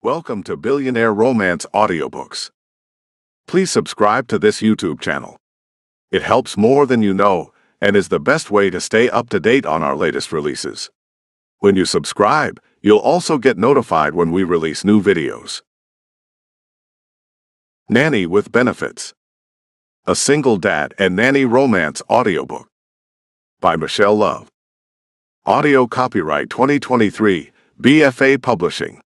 Welcome to Billionaire Romance Audiobooks. Please subscribe to this YouTube channel. It helps more than you know and is the best way to stay up to date on our latest releases. When you subscribe, you'll also get notified when we release new videos. Nanny with Benefits. A Single Dad and Nanny Romance Audiobook. By Michelle Love. Audio copyright 2023, BFA Publishing.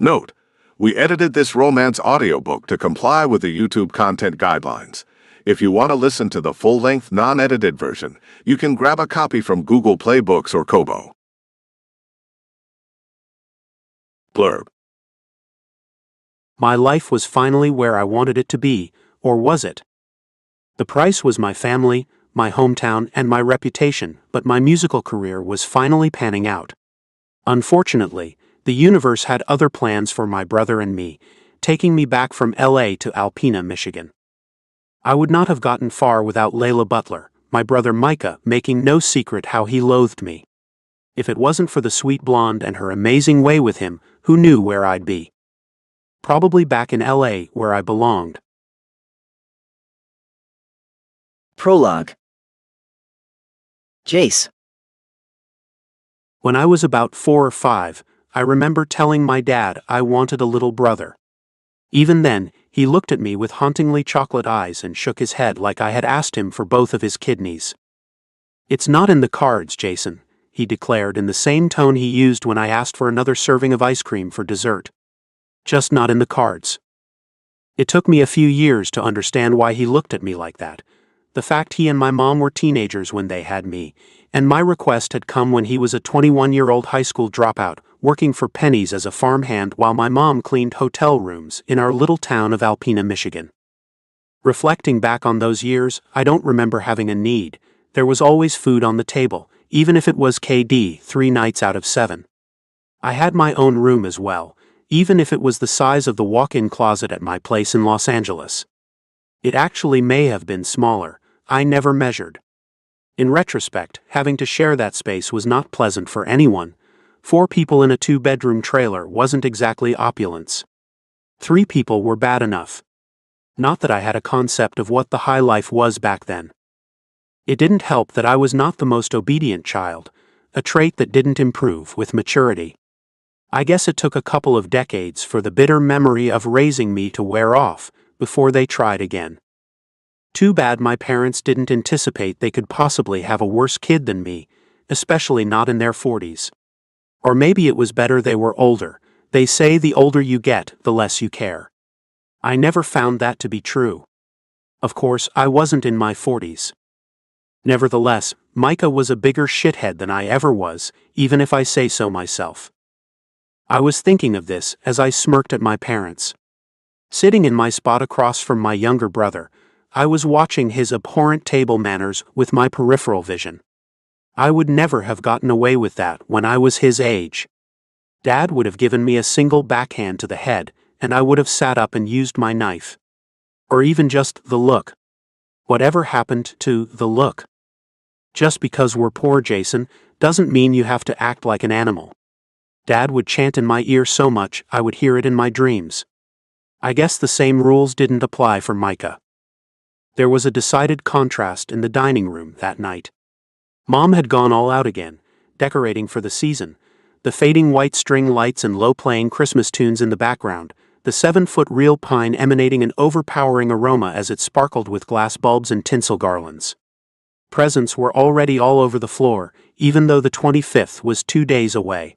Note: we edited this romance audiobook to comply with the YouTube content guidelines. If you want to listen to the full-length, non-edited version, you can grab a copy from Google Play Books or Kobo. Blurb. My life was finally where I wanted it to be, or was it? The price was my family, my hometown, and my reputation, but my musical career was finally panning out. Unfortunately, the universe had other plans for my brother and me, taking me back from LA to Alpena, Michigan. I would not have gotten far without Layla Butler, my brother Micah, making no secret how he loathed me. If it wasn't for the sweet blonde and her amazing way with him, who knew where I'd be? Probably back in LA where I belonged. Prologue. Jace. When I was about 4 or 5, I remember telling my dad I wanted a little brother. Even then, he looked at me with hauntingly chocolate eyes and shook his head like I had asked him for both of his kidneys. "It's not in the cards, Jason," he declared in the same tone he used when I asked for another serving of ice cream for dessert. "Just not in the cards." It took me a few years to understand why he looked at me like that. The fact he and my mom were teenagers when they had me, and my request had come when he was a 21-year-old high school dropout, working for pennies as a farmhand while my mom cleaned hotel rooms in our little town of Alpena, Michigan. Reflecting back on those years, I don't remember having a need. There was always food on the table, even if it was KD 3 nights out of 7. I had my own room as well, even if it was the size of the walk-in closet at my place in Los Angeles. It actually may have been smaller. I never measured. In retrospect, having to share that space was not pleasant for anyone. 4 people in a 2-bedroom trailer wasn't exactly opulence. 3 people were bad enough. Not that I had a concept of what the high life was back then. It didn't help that I was not the most obedient child, a trait that didn't improve with maturity. I guess it took a couple of decades for the bitter memory of raising me to wear off before they tried again. Too bad my parents didn't anticipate they could possibly have a worse kid than me, especially not in their 40s. Or maybe it was better they were older. They say the older you get, the less you care. I never found that to be true. Of course, I wasn't in my 40s. Nevertheless, Micah was a bigger shithead than I ever was, even if I say so myself. I was thinking of this as I smirked at my parents. Sitting in my spot across from my younger brother, I was watching his abhorrent table manners with my peripheral vision. I would never have gotten away with that when I was his age. Dad would have given me a single backhand to the head, and I would have sat up and used my knife. Or even just the look. Whatever happened to the look? Just because we're poor, Jason, doesn't mean you have to act like an animal. Dad would chant in my ear so much I would hear it in my dreams. I guess the same rules didn't apply for Micah. There was a decided contrast in the dining room that night. Mom had gone all out again, decorating for the season, the fading white string lights and low-playing Christmas tunes in the background, the 7-foot real pine emanating an overpowering aroma as it sparkled with glass bulbs and tinsel garlands. Presents were already all over the floor, even though the 25th was 2 days away.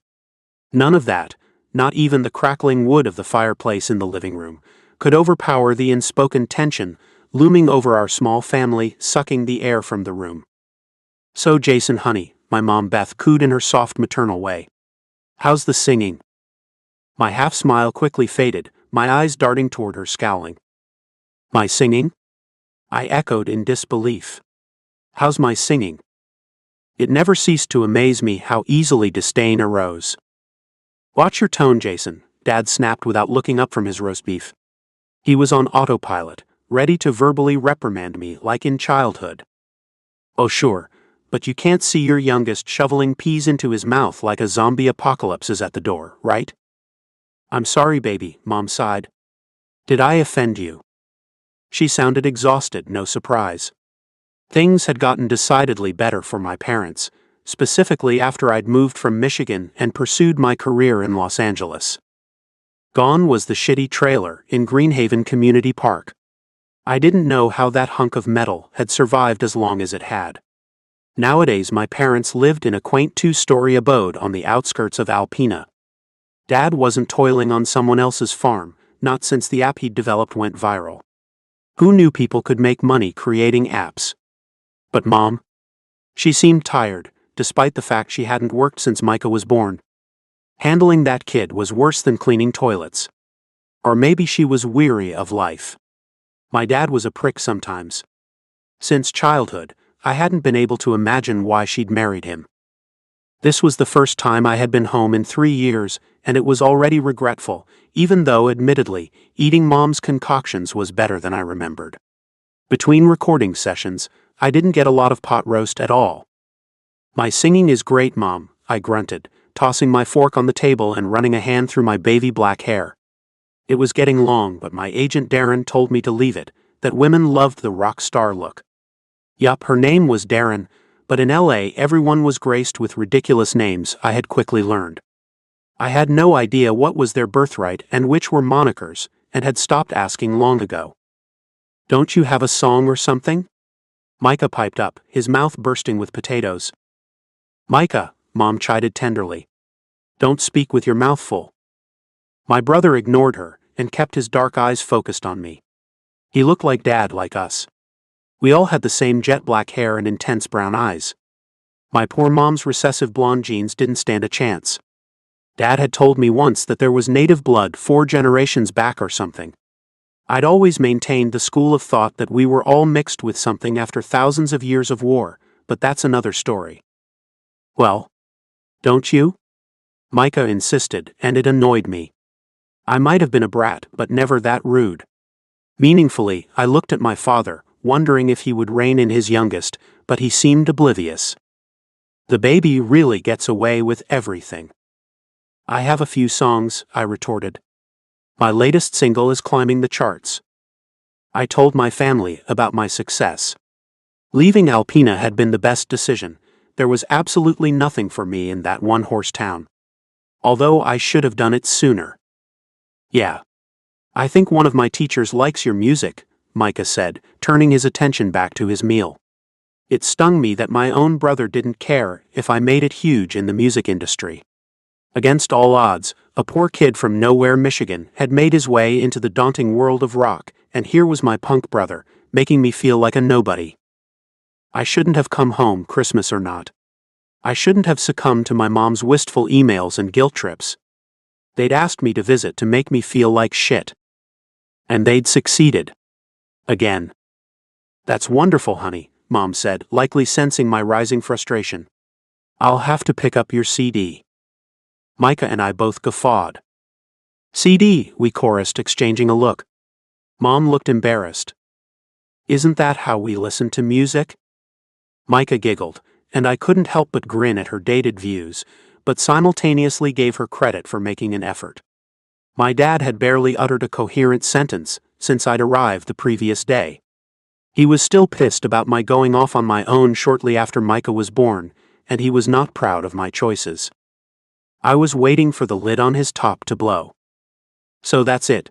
None of that, not even the crackling wood of the fireplace in the living room, could overpower the unspoken tension looming over our small family, sucking the air from the room. "So Jason, honey," my mom Beth cooed in her soft maternal way. "How's the singing?" My half-smile quickly faded, my eyes darting toward her scowling. "My singing?" I echoed in disbelief. "How's my singing?" It never ceased to amaze me how easily disdain arose. "Watch your tone, Jason," Dad snapped without looking up from his roast beef. He was on autopilot, ready to verbally reprimand me like in childhood. "Oh sure, but you can't see your youngest shoveling peas into his mouth like a zombie apocalypse is at the door, right?" I'm sorry, baby, Mom sighed. Did I offend you? She sounded exhausted, no surprise. Things had gotten decidedly better for my parents, specifically after I'd moved from Michigan and pursued my career in Los Angeles. Gone was the shitty trailer in Greenhaven Community Park. I didn't know how that hunk of metal had survived as long as it had. Nowadays my parents lived in a quaint two-story abode on the outskirts of Alpena. Dad wasn't toiling on someone else's farm, not since the app he'd developed went viral. Who knew people could make money creating apps? But Mom? She seemed tired, despite the fact she hadn't worked since Micah was born. Handling that kid was worse than cleaning toilets. Or maybe she was weary of life. My dad was a prick sometimes. Since childhood, I hadn't been able to imagine why she'd married him. This was the first time I had been home in 3 years, and it was already regretful, even though, admittedly, eating Mom's concoctions was better than I remembered. Between recording sessions, I didn't get a lot of pot roast at all. My singing is great, Mom, I grunted, tossing my fork on the table and running a hand through my baby black hair. It was getting long, but my agent Darren told me to leave it, that women loved the rock star look. Yup, her name was Darren, but in LA everyone was graced with ridiculous names, I had quickly learned. I had no idea what was their birthright and which were monikers, and had stopped asking long ago. Don't you have a song or something? Micah piped up, his mouth bursting with potatoes. Micah, Mom chided tenderly. Don't speak with your mouth full. My brother ignored her and kept his dark eyes focused on me. He looked like Dad, like us. We all had the same jet black hair and intense brown eyes. My poor Mom's recessive blonde genes didn't stand a chance. Dad had told me once that there was native blood 4 generations back or something. I'd always maintained the school of thought that we were all mixed with something after thousands of years of war, but that's another story. Well, don't you? Micah insisted, and it annoyed me. I might have been a brat, but never that rude. Meaningfully, I looked at my father, wondering if he would rein in his youngest, but he seemed oblivious. The baby really gets away with everything. I have a few songs, I retorted. My latest single is climbing the charts. I told my family about my success. Leaving Alpena had been the best decision. There was absolutely nothing for me in that one-horse town. Although I should have done it sooner. Yeah. I think one of my teachers likes your music, Micah said, turning his attention back to his meal. It stung me that my own brother didn't care if I made it huge in the music industry. Against all odds, a poor kid from nowhere, Michigan, had made his way into the daunting world of rock, and here was my punk brother, making me feel like a nobody. I shouldn't have come home, Christmas or not. I shouldn't have succumbed to my mom's wistful emails and guilt trips. They'd asked me to visit to make me feel like shit. And they'd succeeded. Again. That's wonderful, honey, Mom said, likely sensing my rising frustration. I'll have to pick up your CD. Micah and I both guffawed. CD, we chorused, exchanging a look. Mom looked embarrassed. Isn't that how we listen to music? Micah giggled, and I couldn't help but grin at her dated views, but simultaneously gave her credit for making an effort. My dad had barely uttered a coherent sentence since I'd arrived the previous day. He was still pissed about my going off on my own shortly after Micah was born, and he was not proud of my choices. I was waiting for the lid on his top to blow. So that's it,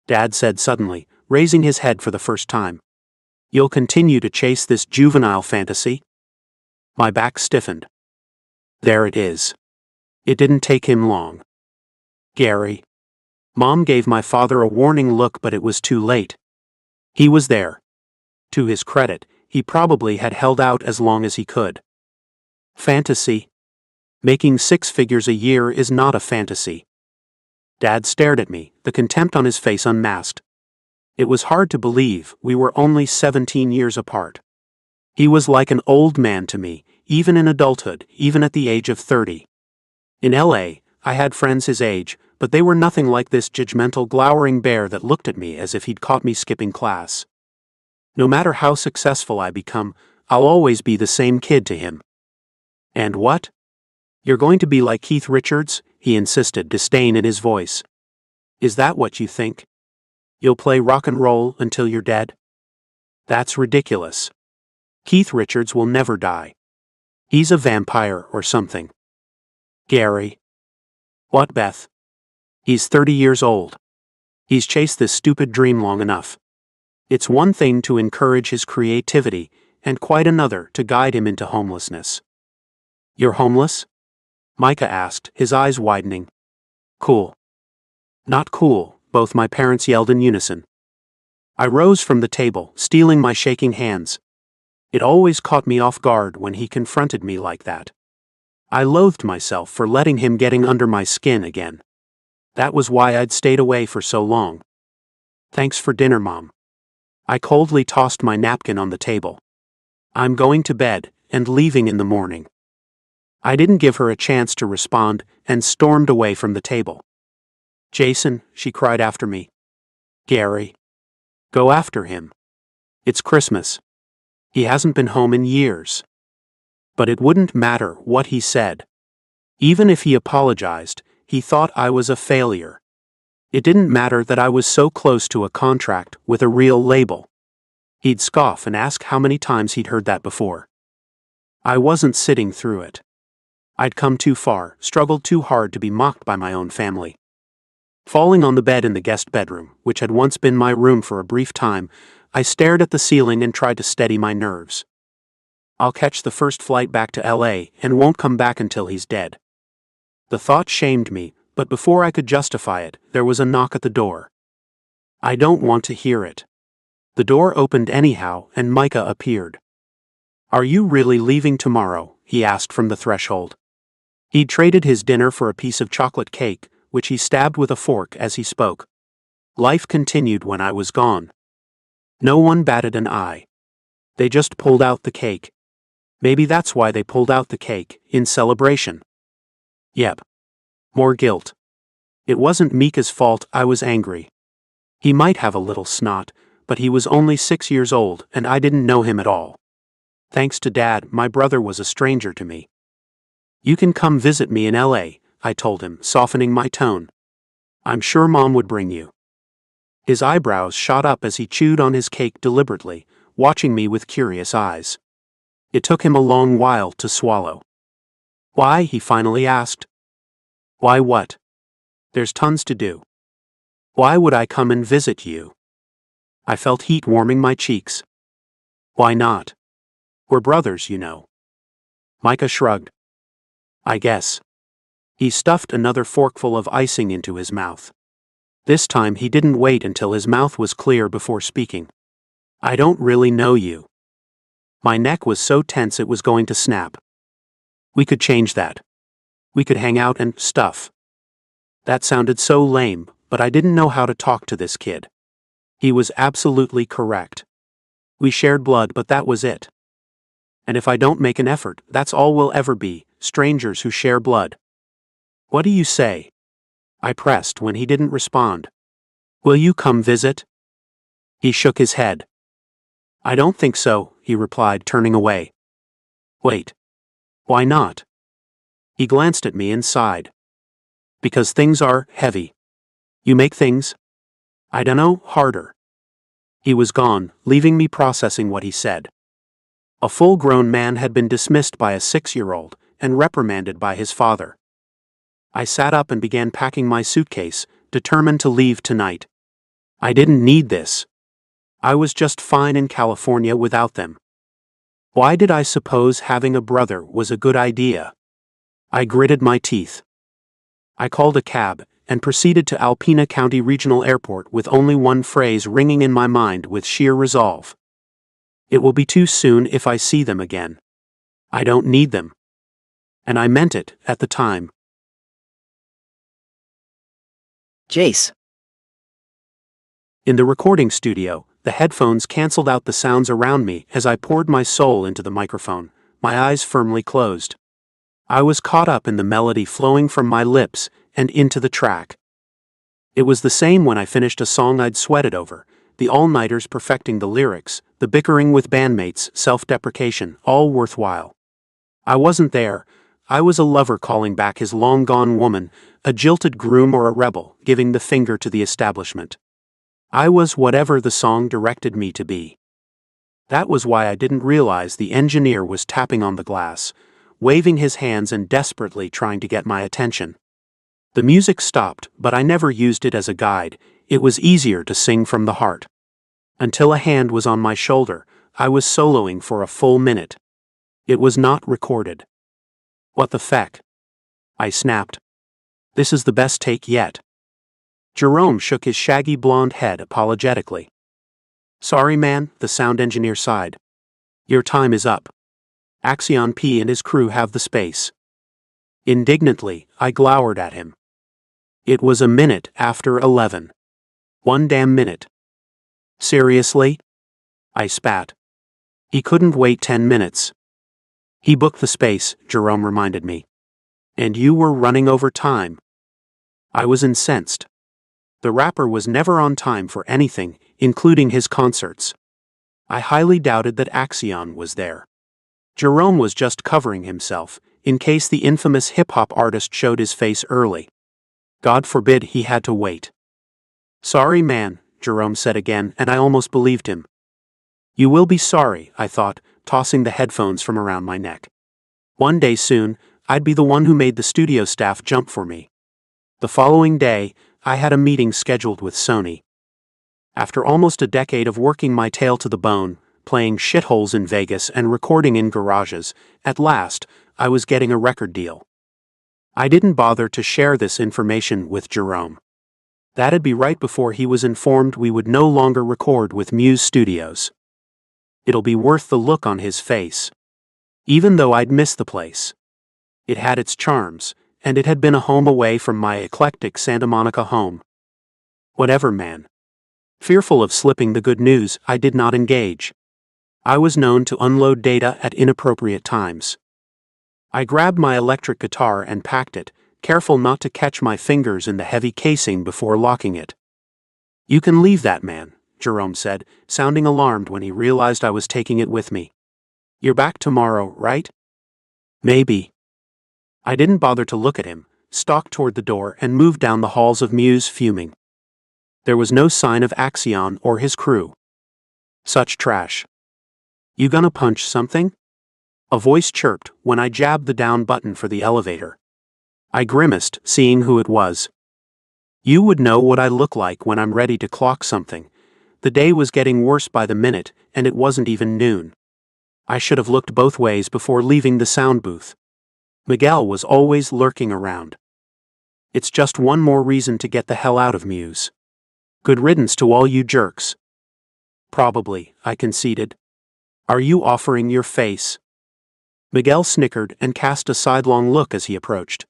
Dad said suddenly, raising his head for the first time. You'll continue to chase this juvenile fantasy? My back stiffened. There it is. It didn't take him long. Gary. Mom gave my father a warning look, but it was too late. He was there. To his credit, he probably had held out as long as he could. Fantasy. Making 6 figures a year is not a fantasy. Dad stared at me, the contempt on his face unmasked. It was hard to believe we were only 17 years apart. He was like an old man to me, even in adulthood, even at the age of 30. In LA, I had friends his age, but they were nothing like this judgmental, glowering bear that looked at me as if he'd caught me skipping class. No matter how successful I become, I'll always be the same kid to him. And what? You're going to be like Keith Richards? He insisted, disdain in his voice. Is that what you think? You'll play rock and roll until you're dead? That's ridiculous. Keith Richards will never die. He's a vampire or something. Gary. What, Beth? He's 30 years old. He's chased this stupid dream long enough. It's one thing to encourage his creativity, and quite another to guide him into homelessness. You're homeless? Micah asked, his eyes widening. Cool. Not cool, both my parents yelled in unison. I rose from the table, stealing my shaking hands. It always caught me off guard when he confronted me like that. I loathed myself for letting him getting under my skin again. That was why I'd stayed away for so long. Thanks for dinner, Mom. I coldly tossed my napkin on the table. I'm going to bed, and leaving in the morning. I didn't give her a chance to respond, and stormed away from the table. Jason, she cried after me. Gary. Go after him. It's Christmas. He hasn't been home in years. But it wouldn't matter what he said. Even if he apologized, he thought I was a failure. It didn't matter that I was so close to a contract with a real label. He'd scoff and ask how many times he'd heard that before. I wasn't sitting through it. I'd come too far, struggled too hard to be mocked by my own family. Falling on the bed in the guest bedroom, which had once been my room for a brief time, I stared at the ceiling and tried to steady my nerves. I'll catch the first flight back to LA and won't come back until he's dead. The thought shamed me, but before I could justify it, there was a knock at the door. I don't want to hear it. The door opened anyhow, and Micah appeared. Are you really leaving tomorrow? He asked from the threshold. He'd traded his dinner for a piece of chocolate cake, which he stabbed with a fork as he spoke. Life continued when I was gone. No one batted an eye. They just pulled out the cake. Maybe that's why they pulled out the cake, in celebration. Yep. More guilt. It wasn't Mika's fault I was angry. He might have a little snot, but he was only 6 years old and I didn't know him at all. Thanks to Dad, my brother was a stranger to me. You can come visit me in LA, I told him, softening my tone. I'm sure Mom would bring you. His eyebrows shot up as he chewed on his cake deliberately, watching me with curious eyes. It took him a long while to swallow. Why? He finally asked. Why what? There's tons to do. Why would I come and visit you? I felt heat warming my cheeks. Why not? We're brothers, you know. Micah shrugged. I guess. He stuffed another forkful of icing into his mouth. This time he didn't wait until his mouth was clear before speaking. I don't really know you. My neck was so tense it was going to snap. We could change that. We could hang out and stuff. That sounded so lame, but I didn't know how to talk to this kid. He was absolutely correct. We shared blood, but that was it. And if I don't make an effort, that's all we'll ever be, strangers who share blood. What do you say? I pressed when he didn't respond. Will you come visit? He shook his head. I don't think so, he replied, turning away. Wait. Why not? He glanced at me and sighed. Because things are heavy. You make things, I dunno, harder. He was gone, leaving me processing what he said. A full-grown man had been dismissed by a 6-year-old and reprimanded by his father. I sat up and began packing my suitcase, determined to leave tonight. I didn't need this. I was just fine in California without them. Why did I suppose having a brother was a good idea? I gritted my teeth. I called a cab and proceeded to Alpena County Regional Airport with only one phrase ringing in my mind with sheer resolve. It will be too soon if I see them again. I don't need them. And I meant it at the time. Jace. In the recording studio, the headphones canceled out the sounds around me as I poured my soul into the microphone, my eyes firmly closed. I was caught up in the melody flowing from my lips and into the track. It was the same when I finished a song I'd sweated over, the all-nighters perfecting the lyrics, the bickering with bandmates, self-deprecation, all worthwhile. I wasn't there, I was a lover calling back his long-gone woman, a jilted groom or a rebel, giving the finger to the establishment. I was whatever the song directed me to be. That was why I didn't realize the engineer was tapping on the glass, waving his hands and desperately trying to get my attention. The music stopped, but I never used it as a guide. It was easier to sing from the heart. Until a hand was on my shoulder, I was soloing for a full minute. It was not recorded. What the feck? I snapped. This is the best take yet. Jerome shook his shaggy blonde head apologetically. Sorry man, the sound engineer sighed. Your time is up. Axion P and his crew have the space. Indignantly, I glowered at him. It was a minute after 11. One damn minute. Seriously? I spat. He couldn't wait 10 minutes. He booked the space, Jerome reminded me. And you were running over time. I was incensed. The rapper was never on time for anything, including his concerts. I highly doubted that Axion was there. Jerome was just covering himself, in case the infamous hip-hop artist showed his face early. God forbid he had to wait. Sorry man, Jerome said again, and I almost believed him. You will be sorry, I thought, tossing the headphones from around my neck. One day soon, I'd be the one who made the studio staff jump for me. The following day, I had a meeting scheduled with Sony. After almost a decade of working my tail to the bone, playing shitholes in Vegas and recording in garages, at last, I was getting a record deal. I didn't bother to share this information with Jerome. That'd be right before he was informed we would no longer record with Muse Studios. It'll be worth the look on his face. Even though I'd missed the place. It had its charms, and it had been a home away from my eclectic Santa Monica home. Whatever man. Fearful of slipping the good news, I did not engage. I was known to unload data at inappropriate times. I grabbed my electric guitar and packed it, careful not to catch my fingers in the heavy casing before locking it. You can leave that, man, Jerome said, sounding alarmed when he realized I was taking it with me. You're back tomorrow, right? Maybe. I didn't bother to look at him, stalked toward the door and moved down the halls of Muse fuming. There was no sign of Axion or his crew. Such trash. You gonna punch something? A voice chirped when I jabbed the down button for the elevator. I grimaced, seeing who it was. You would know what I look like when I'm ready to clock something. The day was getting worse by the minute, and it wasn't even noon. I should have looked both ways before leaving the sound booth. Miguel was always lurking around. It's just one more reason to get the hell out of Muse. Good riddance to all you jerks. Probably, I conceded. Are you offering your face? Miguel snickered and cast a sidelong look as he approached.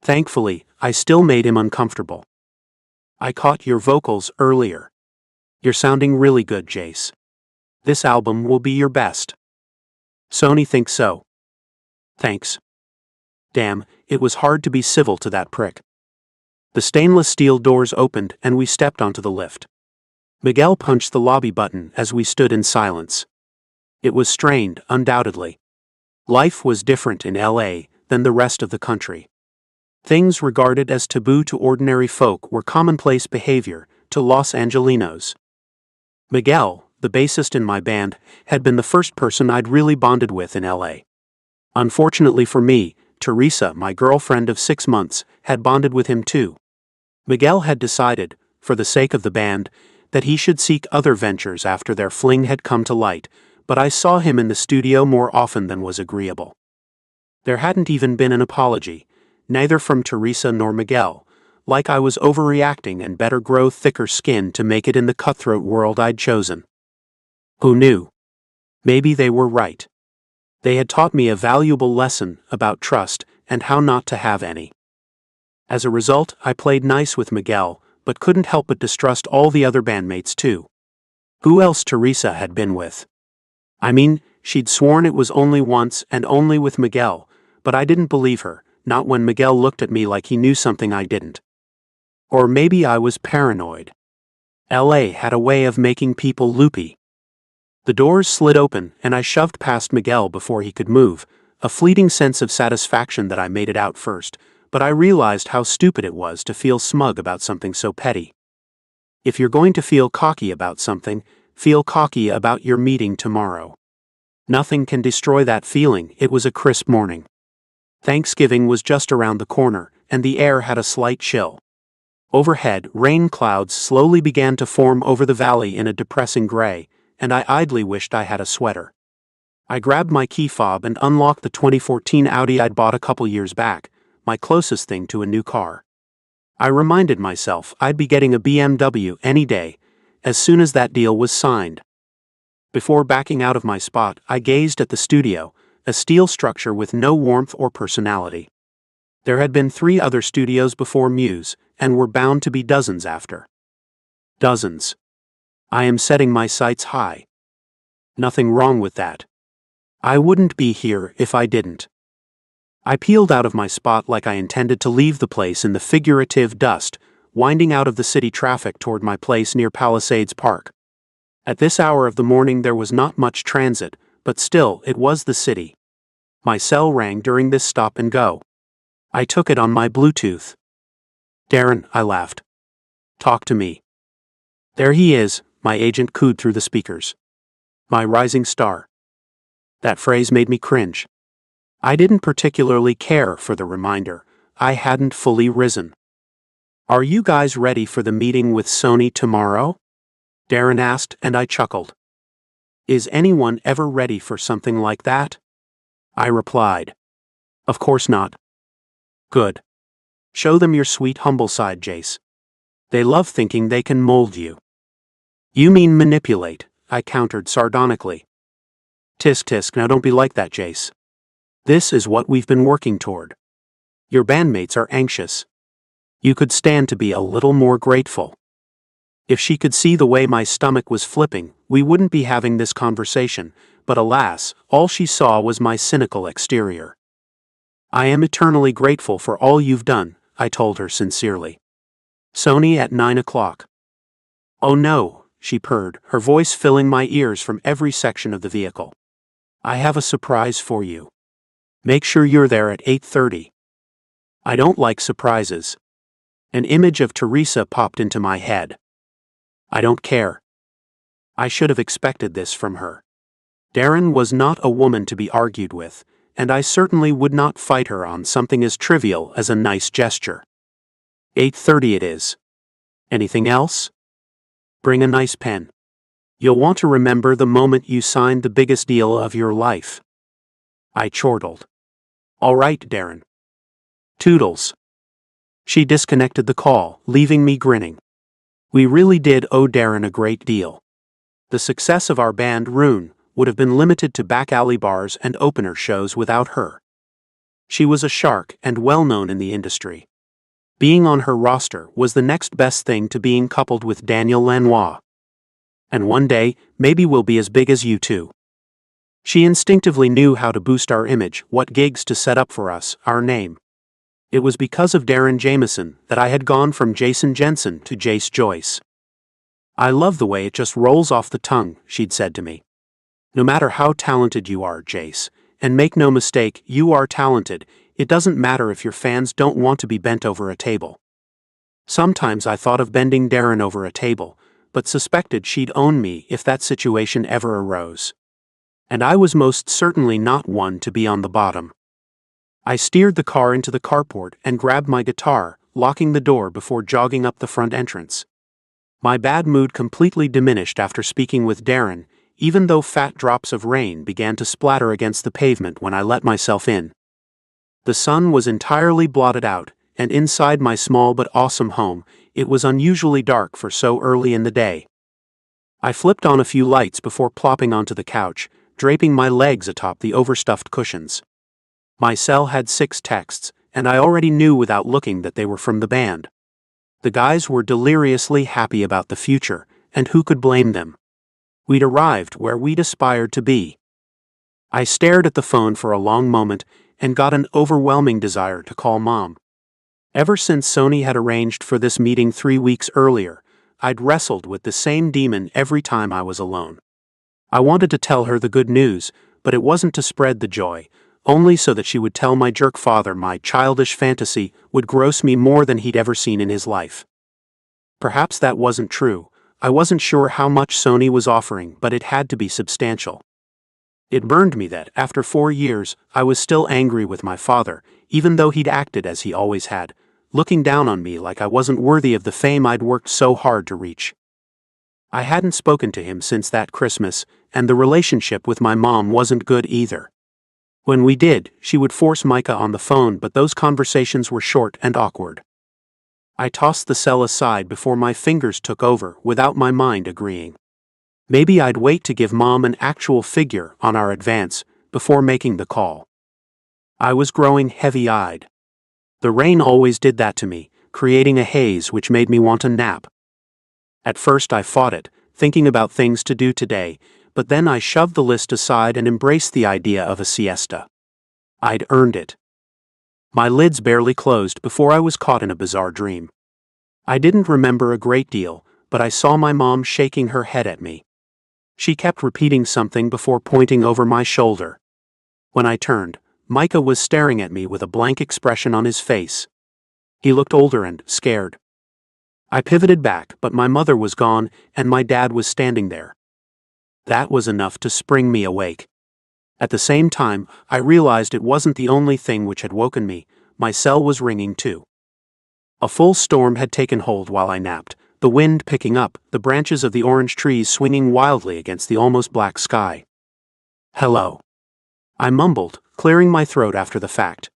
Thankfully, I still made him uncomfortable. I caught your vocals earlier. You're sounding really good, Jace. This album will be your best. Sony thinks so. Thanks. Damn, it was hard to be civil to that prick. The stainless steel doors opened and we stepped onto the lift. Miguel punched the lobby button as we stood in silence. It was strained, undoubtedly. Life was different in LA than the rest of the country. Things regarded as taboo to ordinary folk were commonplace behavior to Los Angelinos. Miguel, the bassist in my band, had been the first person I'd really bonded with in LA. Unfortunately for me, Teresa, my girlfriend of 6 months, had bonded with him too. Miguel had decided, for the sake of the band, that he should seek other ventures after their fling had come to light, but I saw him in the studio more often than was agreeable. There hadn't even been an apology, neither from Teresa nor Miguel, like I was overreacting and better grow thicker skin to make it in the cutthroat world I'd chosen. Who knew? Maybe they were right. They had taught me a valuable lesson about trust and how not to have any. As a result, I played nice with Miguel, but couldn't help but distrust all the other bandmates too. Who else Teresa had been with? I mean, she'd sworn it was only once and only with Miguel, but I didn't believe her, not when Miguel looked at me like he knew something I didn't. Or maybe I was paranoid. LA had a way of making people loopy. The doors slid open and I shoved past Miguel before he could move, A fleeting sense of satisfaction that I made it out first, but I realized how stupid it was to feel smug about something so petty. If you're going to feel cocky about something, feel cocky about your meeting tomorrow. Nothing can destroy that feeling. It was a crisp morning. Thanksgiving was just around the corner, and the air had a slight chill. Overhead, rain clouds slowly began to form over the valley in a depressing gray, and I idly wished I had a sweater. I grabbed my key fob and unlocked the 2014 Audi I'd bought a couple years back, my closest thing to a new car. I reminded myself I'd be getting a BMW any day, as soon as that deal was signed. Before backing out of my spot, I gazed at the studio, a steel structure with no warmth or personality. There had been 3 other studios before Muse, and were bound to be dozens after. Dozens. I am setting my sights high. Nothing wrong with that. I wouldn't be here if I didn't. I peeled out of my spot like I intended to leave the place in the figurative dust, winding out of the city traffic toward my place near Palisades Park. At this hour of the morning there was not much transit, but still it was the city. My cell rang during this stop and go. I took it on my Bluetooth. "Darren," I laughed. "Talk to me." "There he is," my agent cooed through the speakers. "My rising star." That phrase made me cringe. I didn't particularly care for the reminder. I hadn't fully risen. "Are you guys ready for the meeting with Sony tomorrow?" Darren asked, and I chuckled. "Is anyone ever ready for something like that?" I replied. "Of course not." "Good. Show them your sweet humble side, Jace. They love thinking they can mold you." "You mean manipulate," I countered sardonically. "Tisk tisk, now don't be like that, Jace. This is what we've been working toward. Your bandmates are anxious. You could stand to be a little more grateful." If she could see the way my stomach was flipping, we wouldn't be having this conversation, but alas, all she saw was my cynical exterior. "I am eternally grateful for all you've done," I told her sincerely. "Sony at 9 o'clock. "Oh no," she purred, her voice filling my ears from every section of the vehicle. "I have a surprise for you. Make sure you're there at 8:30. "I don't like surprises." An image of Teresa popped into my head. "I don't care." I should have expected this from her. Darren was not a woman to be argued with, and I certainly would not fight her on something as trivial as a nice gesture. 8:30 it is. Anything else? Bring a nice pen. You'll want to remember the moment you signed the biggest deal of your life. I chortled. "All right, Darren. Toodles." She disconnected the call, leaving me grinning. We really did owe Darren a great deal. The success of our band, Rune, would have been limited to back alley bars and opener shows without her. She was a shark and well known in the industry. Being on her roster was the next best thing to being coupled with Daniel Lanois. "And one day, maybe we'll be as big as you two." She instinctively knew how to boost our image, what gigs to set up for us, our name. It was because of Darren Jameson that I had gone from Jason Jensen to Jace Joyce. "I love the way it just rolls off the tongue," she'd said to me. "No matter how talented you are, Jace, and make no mistake, you are talented, it doesn't matter if your fans don't want to be bent over a table." Sometimes I thought of bending Darren over a table, but suspected she'd own me if that situation ever arose. And I was most certainly not one to be on the bottom. I steered the car into the carport and grabbed my guitar, locking the door before jogging up the front entrance. My bad mood completely diminished after speaking with Darren, even though fat drops of rain began to splatter against the pavement when I let myself in. The sun was entirely blotted out, and inside my small but awesome home, it was unusually dark for so early in the day. I flipped on a few lights before plopping onto the couch, draping my legs atop the overstuffed cushions. My cell had 6 texts, and I already knew without looking that they were from the band. The guys were deliriously happy about the future, and who could blame them? We'd arrived where we'd aspired to be. I stared at the phone for a long moment and got an overwhelming desire to call Mom. Ever since Sony had arranged for this meeting 3 weeks earlier, I'd wrestled with the same demon every time I was alone. I wanted to tell her the good news, but it wasn't to spread the joy, only so that she would tell my jerk father my childish fantasy would gross me more than he'd ever seen in his life. Perhaps that wasn't true. I wasn't sure how much Sony was offering, but it had to be substantial. It burned me that, after 4 years, I was still angry with my father, even though he'd acted as he always had, looking down on me like I wasn't worthy of the fame I'd worked so hard to reach. I hadn't spoken to him since that Christmas, and the relationship with my mom wasn't good either. When we did, she would force Micah on the phone, but those conversations were short and awkward. I tossed the cell aside before my fingers took over, without my mind agreeing. Maybe I'd wait to give Mom an actual figure on our advance before making the call. I was growing heavy-eyed. The rain always did that to me, creating a haze which made me want a nap. At first I fought it, thinking about things to do today, but then I shoved the list aside and embraced the idea of a siesta. I'd earned it. My lids barely closed before I was caught in a bizarre dream. I didn't remember a great deal, but I saw my mom shaking her head at me. She kept repeating something before pointing over my shoulder. When I turned, Micah was staring at me with a blank expression on his face. He looked older and scared. I pivoted back, but my mother was gone, and my dad was standing there. That was enough to spring me awake. At the same time, I realized it wasn't the only thing which had woken me. My cell was ringing too. A full storm had taken hold while I napped, the wind picking up, the branches of the orange trees swinging wildly against the almost black sky. "Hello," I mumbled, clearing my throat after the fact.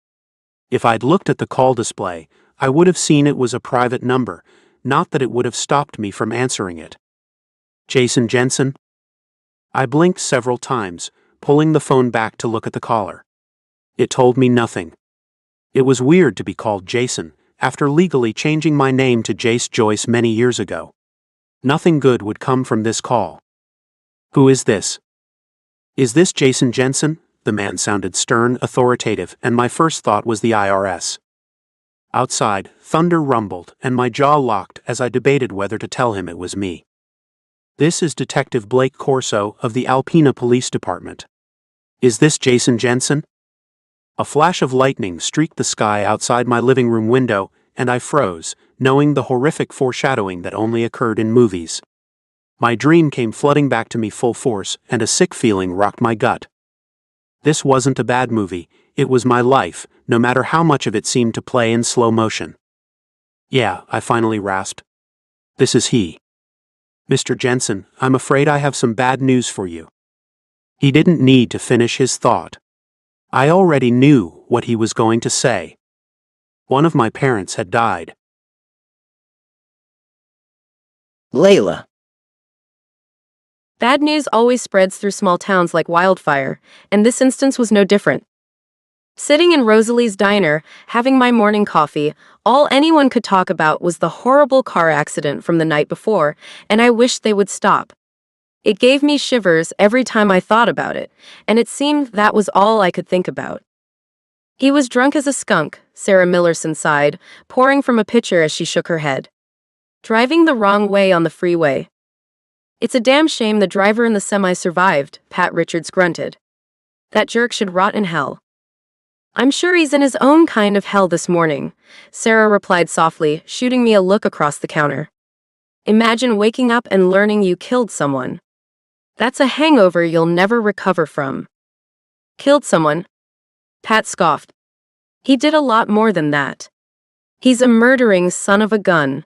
If I'd looked at the call display, I would have seen it was a private number, not that it would have stopped me from answering it. "Jason Jensen?" I blinked several times, pulling the phone back to look at the caller. It told me nothing. It was weird to be called Jason, after legally changing my name to Jace Joyce many years ago. Nothing good would come from this call. "Who is this?" "Is this Jason Jensen?" The man sounded stern, authoritative, and my first thought was the IRS. Outside, thunder rumbled, and my jaw locked as I debated whether to tell him it was me. "This is Detective Blake Corso of the Alpena Police Department. Is this Jason Jensen?" A flash of lightning streaked the sky outside my living room window, and I froze, knowing the horrific foreshadowing that only occurred in movies. My dream came flooding back to me full force, and a sick feeling rocked my gut. This wasn't a bad movie, it was my life, no matter how much of it seemed to play in slow motion. "Yeah," I finally rasped. "This is he." "Mr. Jensen, I'm afraid I have some bad news for you." He didn't need to finish his thought. I already knew what he was going to say. One of my parents had died. Layla. Bad news always spreads through small towns like wildfire, and this instance was no different. Sitting in Rosalie's diner, having my morning coffee, all anyone could talk about was the horrible car accident from the night before, and I wished they would stop. It gave me shivers every time I thought about it, and it seemed that was all I could think about. "He was drunk as a skunk," Sarah Millerson sighed, pouring from a pitcher as she shook her head. "Driving the wrong way on the freeway." "It's a damn shame the driver and the semi survived," Pat Richards grunted. "That jerk should rot in hell." "I'm sure he's in his own kind of hell this morning," Sarah replied softly, shooting me a look across the counter. "Imagine waking up and learning you killed someone. That's a hangover you'll never recover from." "Killed someone?" Pat scoffed. "He did a lot more than that. He's a murdering son of a gun.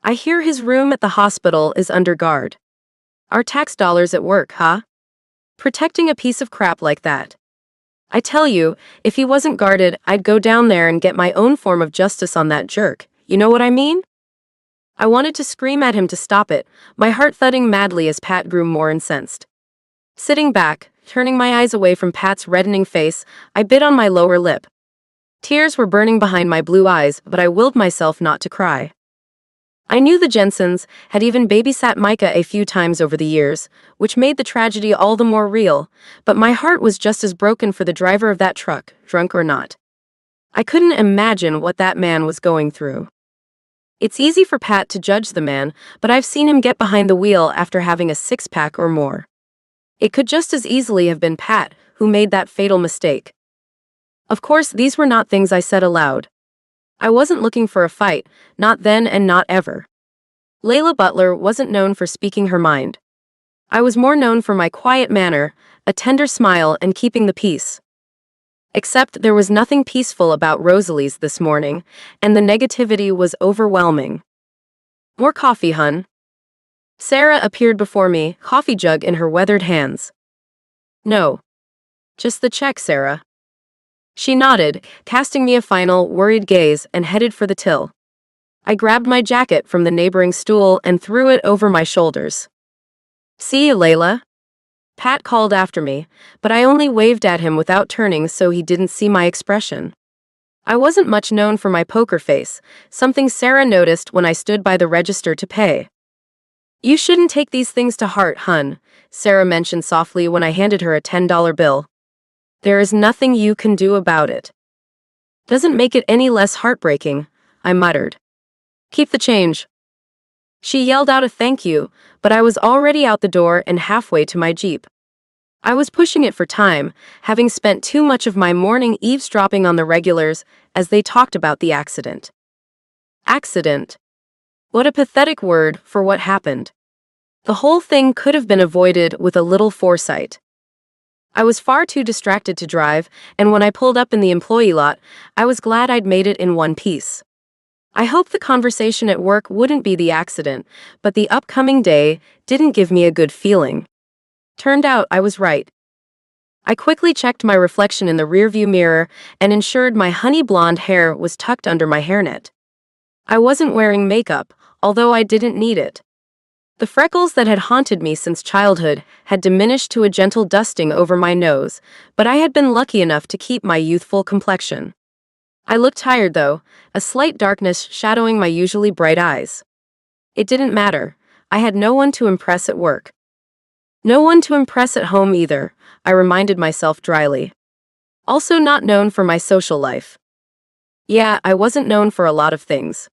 I hear his room at the hospital is under guard. Our tax dollars at work, huh? Protecting a piece of crap like that. I tell you, if he wasn't guarded, I'd go down there and get my own form of justice on that jerk, you know what I mean?" I wanted to scream at him to stop it, my heart thudding madly as Pat grew more incensed. Sitting back, turning my eyes away from Pat's reddening face, I bit on my lower lip. Tears were burning behind my blue eyes, but I willed myself not to cry. I knew the Jensens, had even babysat Micah a few times over the years, which made the tragedy all the more real, but my heart was just as broken for the driver of that truck, drunk or not. I couldn't imagine what that man was going through. It's easy for Pat to judge the man, but I've seen him get behind the wheel after having a six-pack or more. It could just as easily have been Pat who made that fatal mistake. Of course, these were not things I said aloud. I wasn't looking for a fight, not then and not ever. Layla Butler wasn't known for speaking her mind. I was more known for my quiet manner, a tender smile, and keeping the peace. Except there was nothing peaceful about Rosalie's this morning, and the negativity was overwhelming. More coffee, hun. Sarah appeared before me, coffee jug in her weathered hands. No. Just the check, Sarah. She nodded, casting me a final, worried gaze, and headed for the till. I grabbed my jacket from the neighboring stool and threw it over my shoulders. See you, Layla. Pat called after me, but I only waved at him without turning so he didn't see my expression. I wasn't much known for my poker face, something Sarah noticed when I stood by the register to pay. You shouldn't take these things to heart, hun, Sarah mentioned softly when I handed her a $10 bill. There is nothing you can do about it. Doesn't make it any less heartbreaking, I muttered. Keep the change. She yelled out a thank you, but I was already out the door and halfway to my Jeep. I was pushing it for time, having spent too much of my morning eavesdropping on the regulars as they talked about the accident. Accident. What a pathetic word for what happened. The whole thing could have been avoided with a little foresight. I was far too distracted to drive, and when I pulled up in the employee lot, I was glad I'd made it in one piece. I hoped the conversation at work wouldn't be the accident, but the upcoming day didn't give me a good feeling. Turned out I was right. I quickly checked my reflection in the rearview mirror and ensured my honey blonde hair was tucked under my hairnet. I wasn't wearing makeup, although I didn't need it. The freckles that had haunted me since childhood had diminished to a gentle dusting over my nose, but I had been lucky enough to keep my youthful complexion. I looked tired, though, a slight darkness shadowing my usually bright eyes. It didn't matter. I had no one to impress at work. No one to impress at home either, I reminded myself dryly. Also not known for my social life. Yeah, I wasn't known for a lot of things.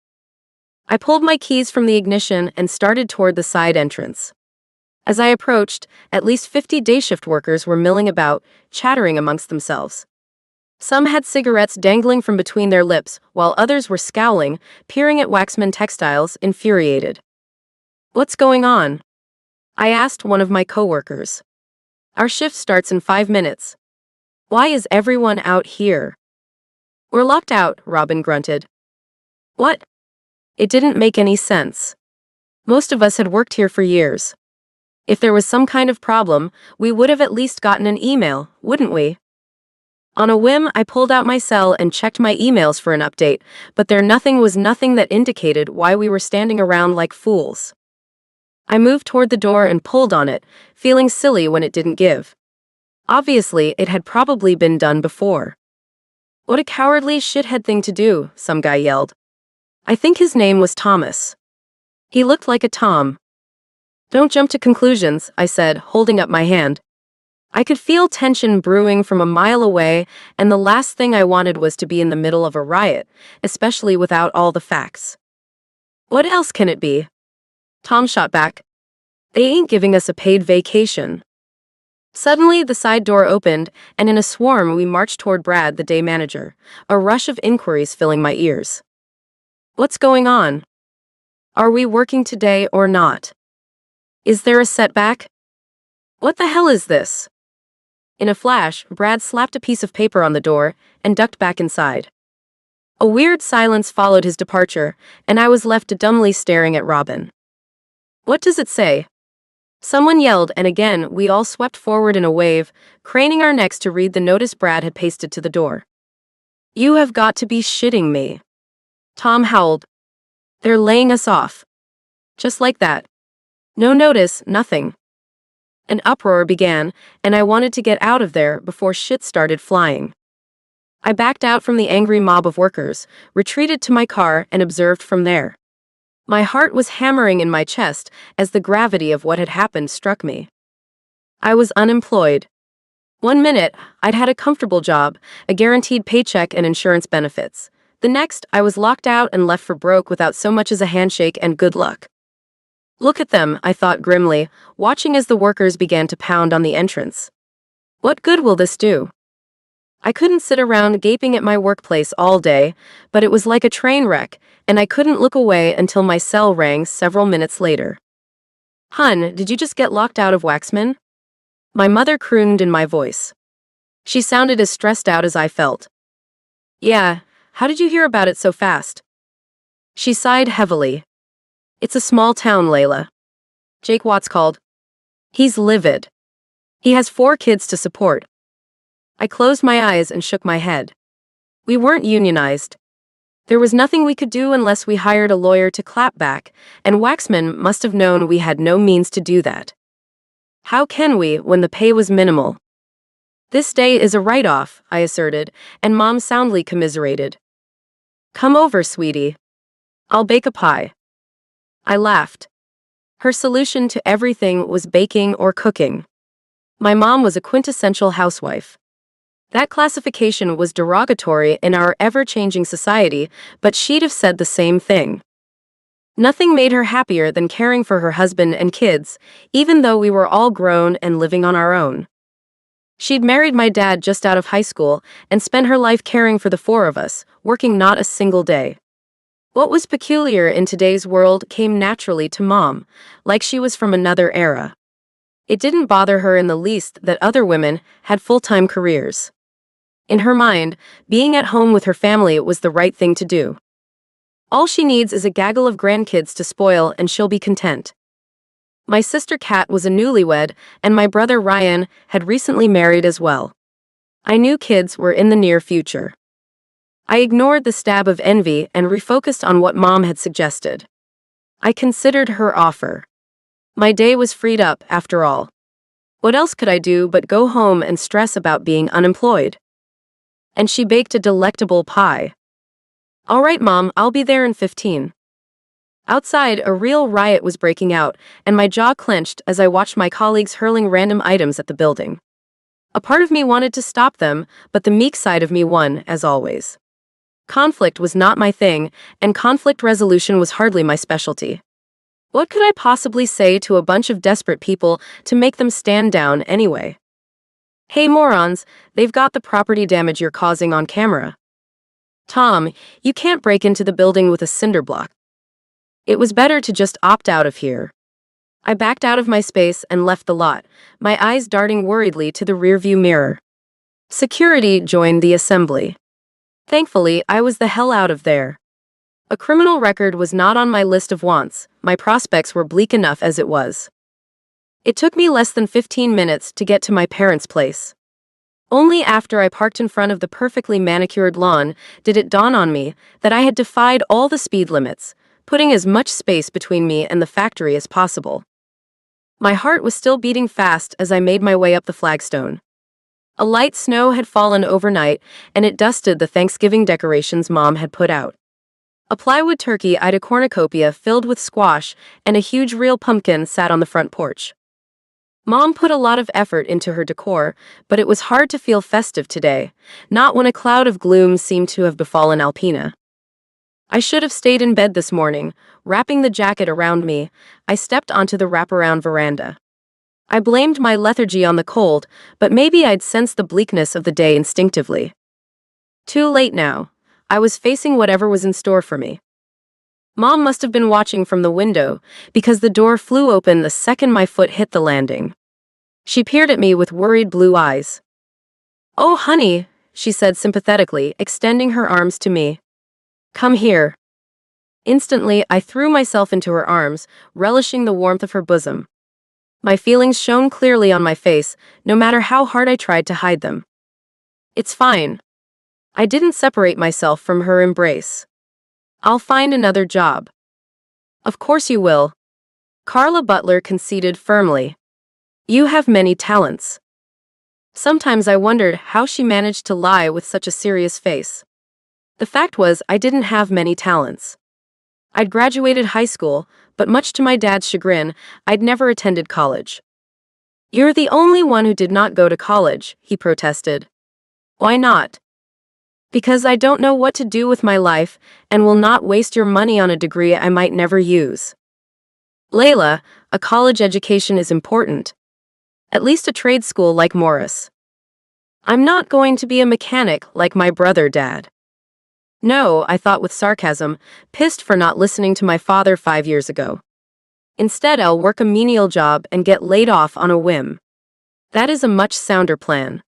I pulled my keys from the ignition and started toward the side entrance. As I approached, at least 50 day shift workers were milling about, chattering amongst themselves. Some had cigarettes dangling from between their lips, while others were scowling, peering at Waxman Textiles, infuriated. What's going on? I asked one of my coworkers. Our shift starts in 5 minutes. Why is everyone out here? We're locked out, Robin grunted. What? It didn't make any sense. Most of us had worked here for years. If there was some kind of problem, we would have at least gotten an email, wouldn't we? On a whim, I pulled out my cell and checked my emails for an update, but there was nothing that indicated why we were standing around like fools. I moved toward the door and pulled on it, feeling silly when it didn't give. Obviously, it had probably been done before. What a cowardly shithead thing to do, some guy yelled. I think his name was Thomas. He looked like a Tom. Don't jump to conclusions, I said, holding up my hand. I could feel tension brewing from a mile away, and the last thing I wanted was to be in the middle of a riot, especially without all the facts. What else can it be? Tom shot back. They ain't giving us a paid vacation. Suddenly, the side door opened, and in a swarm we marched toward Brad, the day manager, a rush of inquiries filling my ears. What's going on? Are we working today or not? Is there a setback? What the hell is this? In a flash, Brad slapped a piece of paper on the door and ducked back inside. A weird silence followed his departure, and I was left dumbly staring at Robin. What does it say? Someone yelled, and again we all swept forward in a wave, craning our necks to read the notice Brad had pasted to the door. You have got to be shitting me. Tom howled. They're laying us off. Just like that. No notice, nothing. An uproar began, and I wanted to get out of there before shit started flying. I backed out from the angry mob of workers, retreated to my car, and observed from there. My heart was hammering in my chest as the gravity of what had happened struck me. I was unemployed. 1 minute, I'd had a comfortable job, a guaranteed paycheck and insurance benefits. The next, I was locked out and left for broke without so much as a handshake and good luck. Look at them, I thought grimly, watching as the workers began to pound on the entrance. What good will this do? I couldn't sit around gaping at my workplace all day, but it was like a train wreck, and I couldn't look away until my cell rang several minutes later. "Hun, did you just get locked out of Waxman?" My mother crooned in my voice. She sounded as stressed out as I felt. "Yeah, how did you hear about it so fast?" She sighed heavily. "It's a small town, Layla." Jake Watts called. "He's livid. He has 4 kids to support." I closed my eyes and shook my head. We weren't unionized. There was nothing we could do unless we hired a lawyer to clap back, and Waxman must have known we had no means to do that. How can we when the pay was minimal? "This day is a write-off," I asserted, and Mom soundly commiserated. "Come over, sweetie. I'll bake a pie." I laughed. Her solution to everything was baking or cooking. My mom was a quintessential housewife. That classification was derogatory in our ever-changing society, but she'd have said the same thing. Nothing made her happier than caring for her husband and kids, even though we were all grown and living on our own. She'd married my dad just out of high school and spent her life caring for the 4 of us, working not a single day. What was peculiar in today's world came naturally to Mom, like she was from another era. It didn't bother her in the least that other women had full-time careers. In her mind, being at home with her family was the right thing to do. All she needs is a gaggle of grandkids to spoil and she'll be content. My sister Kat was a newlywed, and my brother Ryan had recently married as well. I knew kids were in the near future. I ignored the stab of envy and refocused on what Mom had suggested. I considered her offer. My day was freed up, after all. What else could I do but go home and stress about being unemployed? And she baked a delectable pie. "All right, Mom, I'll be there in 15. Outside, a real riot was breaking out, and my jaw clenched as I watched my colleagues hurling random items at the building. A part of me wanted to stop them, but the meek side of me won, as always. Conflict was not my thing, and conflict resolution was hardly my specialty. What could I possibly say to a bunch of desperate people to make them stand down anyway? "Hey morons, they've got the property damage you're causing on camera. Tom, you can't break into the building with a cinder block." It was better to just opt out of here. I backed out of my space and left the lot, my eyes darting worriedly to the rearview mirror. Security joined the assembly. Thankfully, I was the hell out of there. A criminal record was not on my list of wants, my prospects were bleak enough as it was. It took me less than 15 minutes to get to my parents' place. Only after I parked in front of the perfectly manicured lawn did it dawn on me that I had defied all the speed limits, putting as much space between me and the factory as possible. My heart was still beating fast as I made my way up the flagstone. A light snow had fallen overnight, and it dusted the Thanksgiving decorations Mom had put out. A plywood turkey eyed a cornucopia filled with squash, and a huge real pumpkin sat on the front porch. Mom put a lot of effort into her decor, but it was hard to feel festive today, not when a cloud of gloom seemed to have befallen Alpina. I should have stayed in bed this morning. Wrapping the jacket around me, I stepped onto the wraparound veranda. I blamed my lethargy on the cold, but maybe I'd sensed the bleakness of the day instinctively. Too late now. I was facing whatever was in store for me. Mom must have been watching from the window, because the door flew open the second my foot hit the landing. She peered at me with worried blue eyes. "Oh, honey," she said sympathetically, extending her arms to me. "Come here." Instantly, I threw myself into her arms, relishing the warmth of her bosom. My feelings shone clearly on my face, no matter how hard I tried to hide them. "It's fine." I didn't separate myself from her embrace. "I'll find another job." "Of course you will." Carla Butler conceded firmly. "You have many talents." Sometimes I wondered how she managed to lie with such a serious face. The fact was, I didn't have many talents. I'd graduated high school, but much to my dad's chagrin, I'd never attended college. "You're the only one who did not go to college," he protested. "Why not?" "Because I don't know what to do with my life, and will not waste your money on a degree I might never use." "Layla, a college education is important. At least a trade school like Morris." I'm not going to be a mechanic like my brother, Dad. No, I thought with sarcasm, pissed for not listening to my father 5 years ago. Instead, I'll work a menial job and get laid off on a whim. That is a much sounder plan.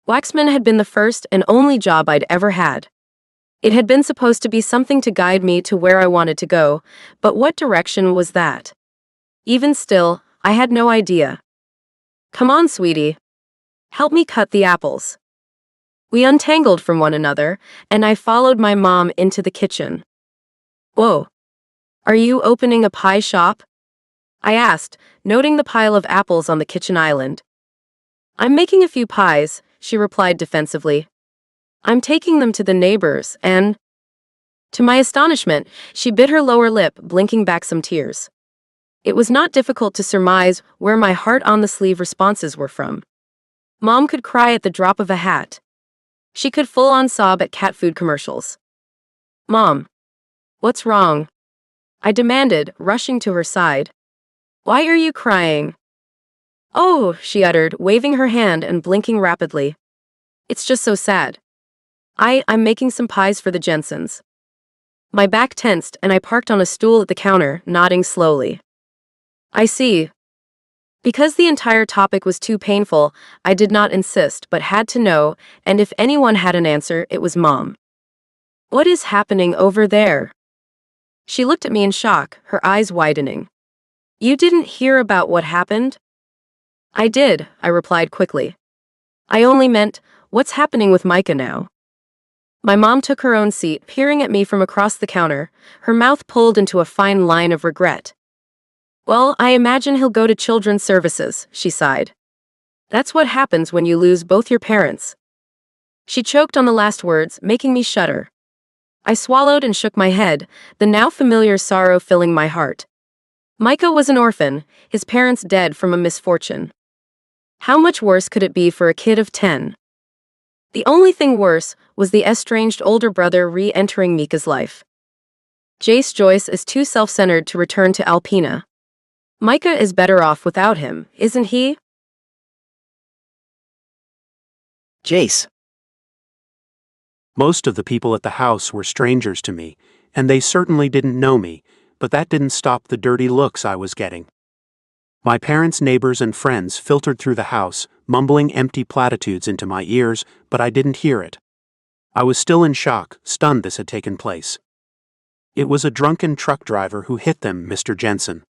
Waxman had been the first and only job I'd ever had. It had been supposed to be something to guide me to where I wanted to go, but what direction was that? Even still, I had no idea. Come on, sweetie. Help me cut the apples. We untangled from one another, and I followed my mom into the kitchen. Whoa. Are you opening a pie shop? I asked, noting the pile of apples on the kitchen island. I'm making a few pies, she replied defensively. I'm taking them to the neighbors, and... To my astonishment, she bit her lower lip, blinking back some tears. It was not difficult to surmise where my heart-on-the-sleeve responses were from. Mom could cry at the drop of a hat. She could full-on sob at cat food commercials. Mom. What's wrong? I demanded, rushing to her side. Why are you crying? Oh, she uttered, waving her hand and blinking rapidly. It's just so sad. I'm making some pies for the Jensens. My back tensed and I parked on a stool at the counter, nodding slowly. I see. Because the entire topic was too painful, I did not insist but had to know, and if anyone had an answer, it was Mom. What is happening over there? She looked at me in shock, her eyes widening. You didn't hear about what happened? I did, I replied quickly. I only meant, what's happening with Micah now? My mom took her own seat, peering at me from across the counter, her mouth pulled into a fine line of regret. Well, I imagine he'll go to children's services, she sighed. That's what happens when you lose both your parents. She choked on the last words, making me shudder. I swallowed and shook my head, the now familiar sorrow filling my heart. Micah was an orphan, his parents dead from a misfortune. How much worse could it be for a kid of 10? The only thing worse was the estranged older brother re-entering Mika's life. Jace Joyce is too self-centered to return to Alpina. Micah is better off without him, isn't he? Jace. Most of the people at the house were strangers to me, and they certainly didn't know me, but that didn't stop the dirty looks I was getting. My parents' neighbors and friends filtered through the house, mumbling empty platitudes into my ears, but I didn't hear it. I was still in shock, stunned this had taken place. It was a drunken truck driver who hit them, Mr. Jensen.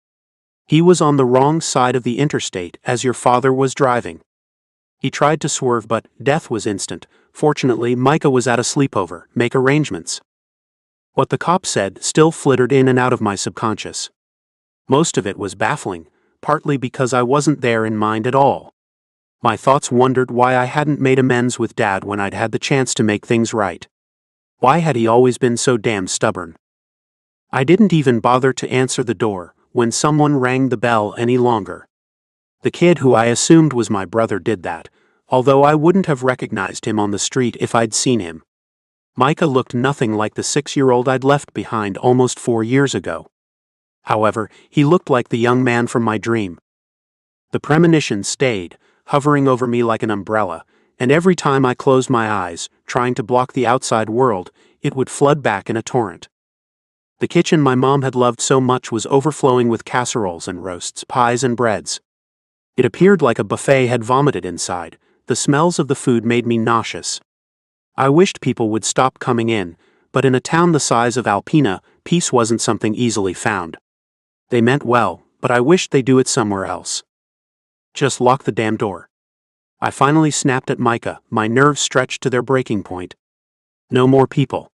He was on the wrong side of the interstate as your father was driving. He tried to swerve, but death was instant. Fortunately, Micah was at a sleepover, make arrangements. What the cop said still flittered in and out of my subconscious. Most of it was baffling, partly because I wasn't there in mind at all. My thoughts wondered why I hadn't made amends with Dad when I'd had the chance to make things right. Why had he always been so damn stubborn? I didn't even bother to answer the door when someone rang the bell any longer. The kid who I assumed was my brother did that, although I wouldn't have recognized him on the street if I'd seen him. Micah looked nothing like the 6-year-old I'd left behind almost 4 years ago. However, he looked like the young man from my dream. The premonition stayed, hovering over me like an umbrella, and every time I closed my eyes, trying to block the outside world, it would flood back in a torrent. The kitchen my mom had loved so much was overflowing with casseroles and roasts, pies and breads. It appeared like a buffet had vomited inside. The smells of the food made me nauseous. I wished people would stop coming in, but in a town the size of Alpina, peace wasn't something easily found. They meant well, but I wished they'd do it somewhere else. Just lock the damn door. I finally snapped at Micah, my nerves stretched to their breaking point. No more people.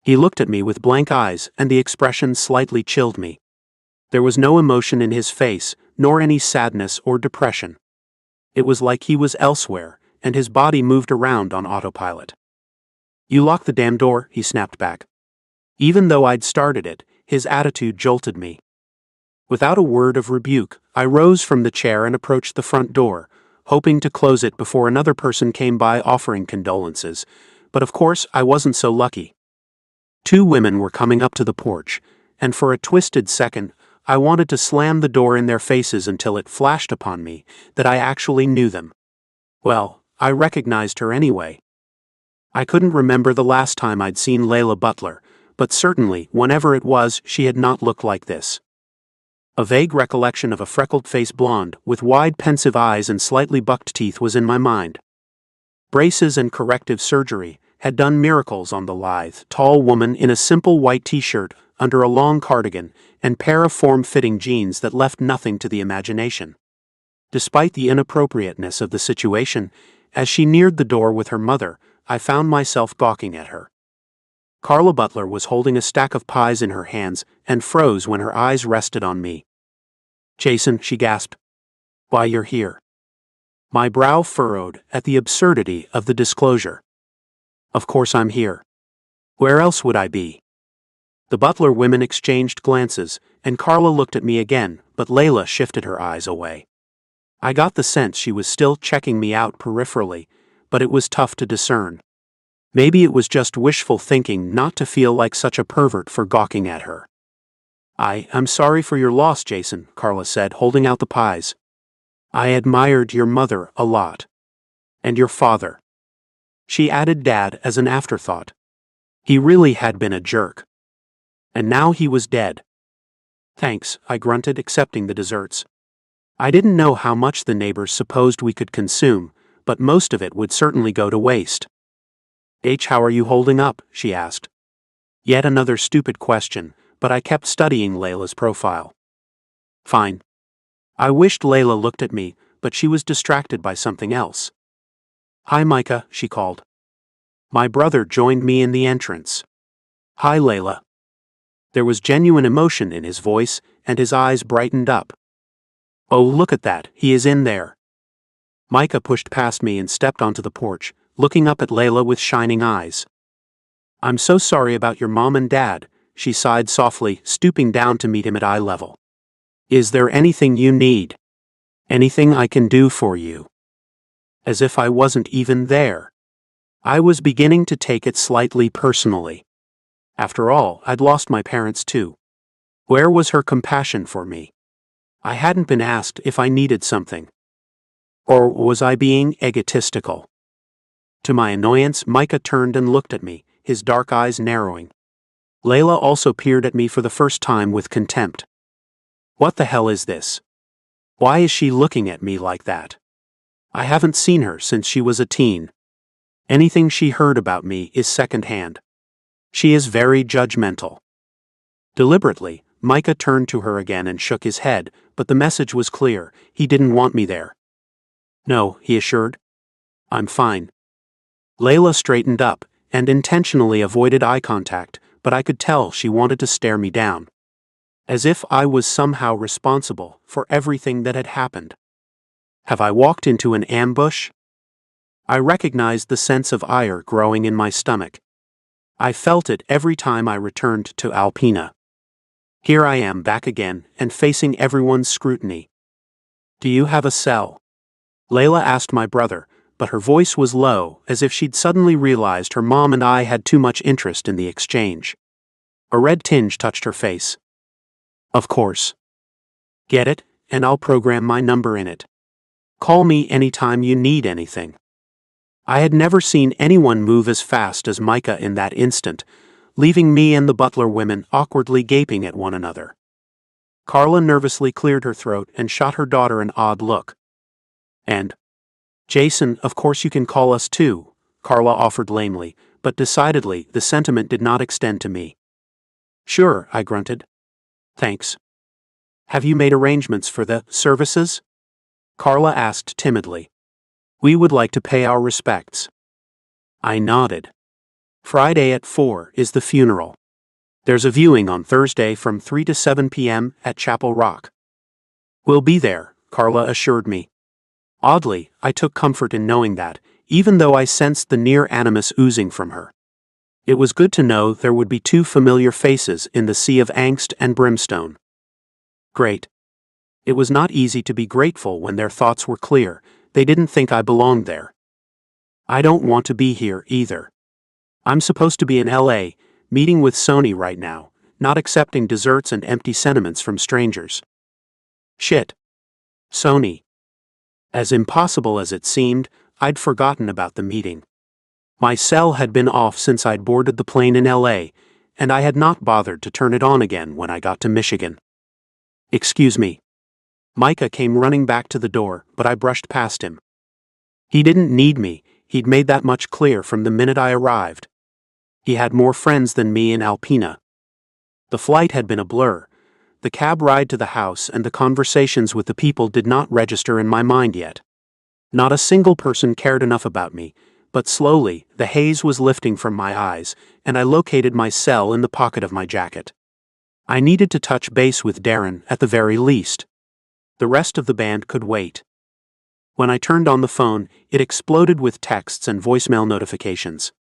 He looked at me with blank eyes, and the expression slightly chilled me. There was no emotion in his face, nor any sadness or depression. It was like he was elsewhere, and his body moved around on autopilot. You lock the damn door, he snapped back. Even though I'd started it, his attitude jolted me. Without a word of rebuke, I rose from the chair and approached the front door, hoping to close it before another person came by offering condolences, but of course I wasn't so lucky. 2 women were coming up to the porch, and for a twisted second, I wanted to slam the door in their faces until it flashed upon me that I actually knew them. Well, I recognized her anyway. I couldn't remember the last time I'd seen Layla Butler, but certainly, whenever it was, she had not looked like this. A vague recollection of a freckled-faced blonde, with wide pensive eyes and slightly bucked teeth was in my mind. Braces and corrective surgery had done miracles on the lithe, tall woman in a simple white t-shirt under a long cardigan and pair of form-fitting jeans that left nothing to the imagination. Despite the inappropriateness of the situation, as she neared the door with her mother, I found myself gawking at her. Carla Butler was holding a stack of pies in her hands and froze when her eyes rested on me. "Jason," she gasped. "Why, you're here." My brow furrowed at the absurdity of the disclosure. "Of course I'm here. Where else would I be?" The Butler women exchanged glances, and Carla looked at me again, but Layla shifted her eyes away. I got the sense she was still checking me out peripherally, but it was tough to discern. Maybe it was just wishful thinking not to feel like such a pervert for gawking at her. I'm sorry for your loss, Jason," Carla said, holding out the pies. "I admired your mother a lot. And your father." She added Dad as an afterthought. He really had been a jerk. And now he was dead. "Thanks," I grunted, accepting the desserts. I didn't know how much the neighbors supposed we could consume, but most of it would certainly go to waste. "How are you holding up?" she asked. Yet another stupid question, but I kept studying Layla's profile. "Fine." I wished Layla looked at me, but she was distracted by something else. "Hi, Micah," she called. My brother joined me in the entrance. "Hi, Layla." There was genuine emotion in his voice, and his eyes brightened up. "Oh, look at that, he is in there." Micah pushed past me and stepped onto the porch, looking up at Layla with shining eyes. "I'm so sorry about your mom and dad," she sighed softly, stooping down to meet him at eye level. "Is there anything you need? Anything I can do for you?" As if I wasn't even there. I was beginning to take it slightly personally. After all, I'd lost my parents too. Where was her compassion for me? I hadn't been asked if I needed something. Or was I being egotistical? To my annoyance, Micah turned and looked at me, his dark eyes narrowing. Layla also peered at me for the first time with contempt. What the hell is this? Why is she looking at me like that? I haven't seen her since she was a teen. Anything she heard about me is secondhand. She is very judgmental. Deliberately, Micah turned to her again and shook his head, but the message was clear: he didn't want me there. "No," he assured. "I'm fine." Layla straightened up, and intentionally avoided eye contact, but I could tell she wanted to stare me down. As if I was somehow responsible for everything that had happened. Have I walked into an ambush? I recognized the sense of ire growing in my stomach. I felt it every time I returned to Alpena. Here I am back again, and facing everyone's scrutiny. "Do you have a cell?" Layla asked my brother, but her voice was low, as if she'd suddenly realized her mom and I had too much interest in the exchange. A red tinge touched her face. "Of course. Get it, and I'll program my number in it. Call me anytime you need anything." I had never seen anyone move as fast as Micah in that instant, leaving me and the Butler women awkwardly gaping at one another. Carla nervously cleared her throat and shot her daughter an odd look. "And Jason, of course you can call us too," Carla offered lamely, but decidedly the sentiment did not extend to me. "Sure," I grunted. "Thanks." "Have you made arrangements for the services?" Carla asked timidly. "We would like to pay our respects." I nodded. "Friday at 4 is the funeral. There's a viewing on Thursday from 3 to 7 p.m. at Chapel Rock." "We'll be there," Carla assured me. Oddly, I took comfort in knowing that, even though I sensed the near animus oozing from her. It was good to know there would be two familiar faces in the sea of angst and brimstone. Great. It was not easy to be grateful when their thoughts were clear. They didn't think I belonged there. I don't want to be here either. I'm supposed to be in LA, meeting with Sony right now, not accepting desserts and empty sentiments from strangers. Shit. Sony. As impossible as it seemed, I'd forgotten about the meeting. My cell had been off since I'd boarded the plane in LA, and I had not bothered to turn it on again when I got to Michigan. "Excuse me." Micah came running back to the door, but I brushed past him. He didn't need me, he'd made that much clear from the minute I arrived. He had more friends than me in Alpena. The flight had been a blur. The cab ride to the house and the conversations with the people did not register in my mind yet. Not a single person cared enough about me, but slowly the haze was lifting from my eyes, and I located my cell in the pocket of my jacket. I needed to touch base with Darren at the very least. The rest of the band could wait. When I turned on the phone, it exploded with texts and voicemail notifications.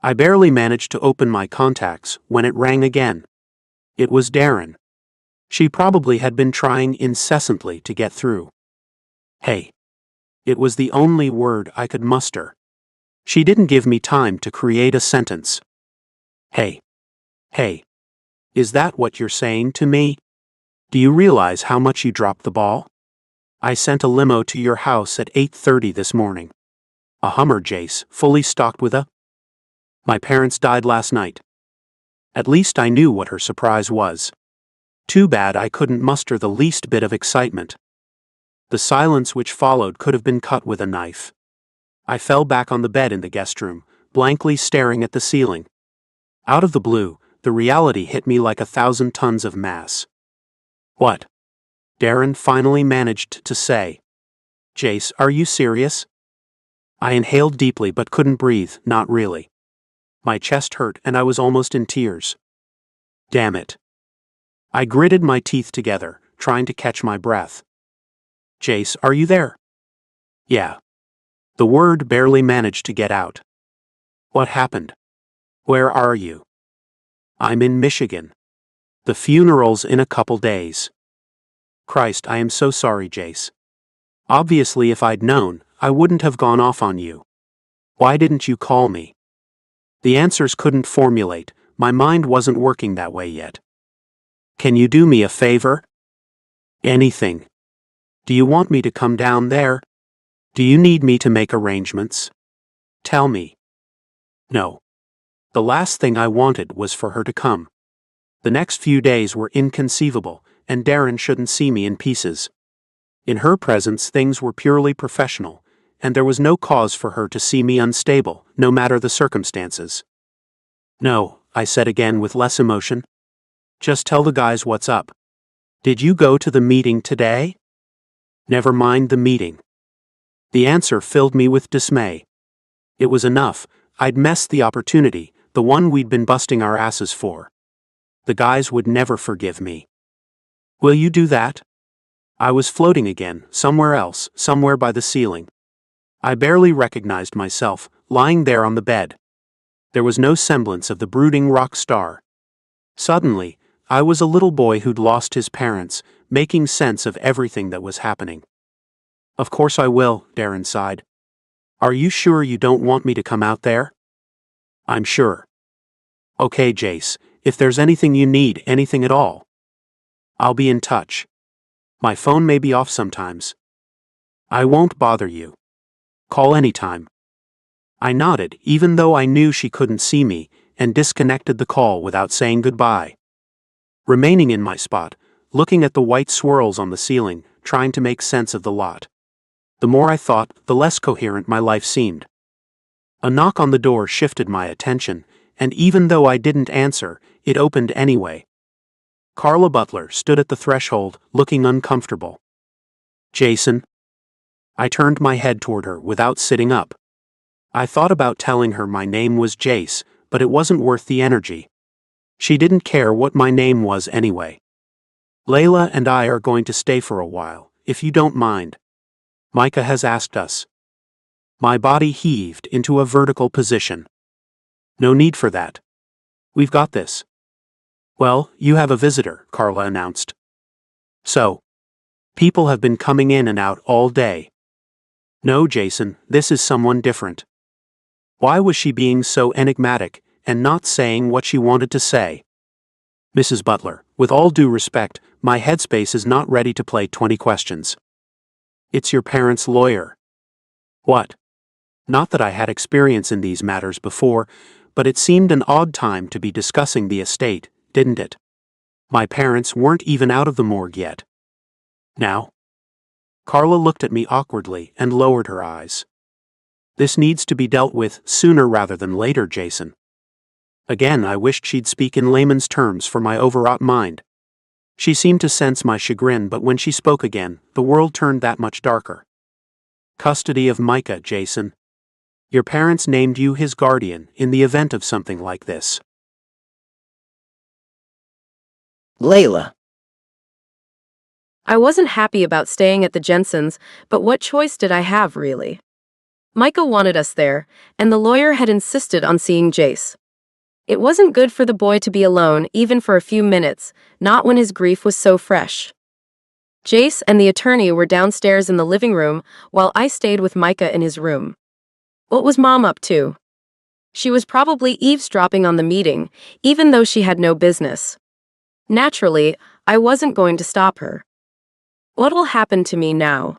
I barely managed to open my contacts when it rang again. It was Darren. She probably had been trying incessantly to get through. "Hey." It was the only word I could muster. She didn't give me time to create a sentence. "Hey. Hey. Is that what you're saying to me? Do you realize how much you dropped the ball? I sent a limo to your house at 8:30 this morning. A Hummer, Jace, fully stocked with a... My parents died last night." At least I knew what her surprise was. Too bad I couldn't muster the least bit of excitement. The silence which followed could have been cut with a knife. I fell back on the bed in the guest room, blankly staring at the ceiling. Out of the blue, the reality hit me like 1,000 tons of mass. "What?" Darren finally managed to say. "Jace, are you serious?" I inhaled deeply but couldn't breathe, not really. My chest hurt and I was almost in tears. Damn it. I gritted my teeth together, trying to catch my breath. "Jace, are you there?" "Yeah." The word barely managed to get out. "What happened? Where are you?" "I'm in Michigan. The funeral's in a couple days." "Christ, I am so sorry, Jace. Obviously if I'd known, I wouldn't have gone off on you. Why didn't you call me?" The answers couldn't formulate, my mind wasn't working that way yet. "Can you do me a favor?" "Anything. Do you want me to come down there? Do you need me to make arrangements? Tell me." No. The last thing I wanted was for her to come. The next few days were inconceivable, and Darren shouldn't see me in pieces. In her presence things were purely professional, and there was no cause for her to see me unstable, no matter the circumstances. "No," I said again with less emotion. "Just tell the guys what's up. Did you go to the meeting today?" "Never mind the meeting." The answer filled me with dismay. It was enough. I'd messed the opportunity, the one we'd been busting our asses for. The guys would never forgive me. "Will you do that?" I was floating again, somewhere else, somewhere by the ceiling. I barely recognized myself, lying there on the bed. There was no semblance of the brooding rock star. Suddenly, I was a little boy who'd lost his parents, making sense of everything that was happening. "Of course I will," Darren sighed. "Are you sure you don't want me to come out there?" "I'm sure." "Okay, Jace, if there's anything you need, anything at all, I'll be in touch. My phone may be off sometimes." "I won't bother you. Call anytime." I nodded, even though I knew she couldn't see me, and disconnected the call without saying goodbye. Remaining in my spot, looking at the white swirls on the ceiling, trying to make sense of the lot. The more I thought, the less coherent my life seemed. A knock on the door shifted my attention, and even though I didn't answer, it opened anyway. Carla Butler stood at the threshold, looking uncomfortable. "Jason?" I turned my head toward her without sitting up. I thought about telling her my name was Jace, but it wasn't worth the energy. She didn't care what my name was anyway. "Layla and I are going to stay for a while, if you don't mind. Micah has asked us." My body heaved into a vertical position. "No need for that. We've got this." "Well, you have a visitor," Carla announced. "So? People have been coming in and out all day." "No, Jason, this is someone different." Why was she being so enigmatic, and not saying what she wanted to say? "Mrs. Butler, with all due respect, my headspace is not ready to play 20 questions. It's your parents' lawyer." "What?" Not that I had experience in these matters before, but it seemed an odd time to be discussing the estate, didn't it? My parents weren't even out of the morgue yet. Now? Carla looked at me awkwardly and lowered her eyes. This needs to be dealt with sooner rather than later, Jason. Again, I wished she'd speak in layman's terms for my overwrought mind. She seemed to sense my chagrin, but when she spoke again, the world turned that much darker. Custody of Micah, Jason. Your parents named you his guardian in the event of something like this. Layla. I wasn't happy about staying at the Jensens, but what choice did I have, really? Micah wanted us there, and the lawyer had insisted on seeing Jace. It wasn't good for the boy to be alone, even for a few minutes, not when his grief was so fresh. Jace and the attorney were downstairs in the living room, while I stayed with Micah in his room. What was Mom up to? She was probably eavesdropping on the meeting, even though she had no business. Naturally, I wasn't going to stop her. What'll happen to me now?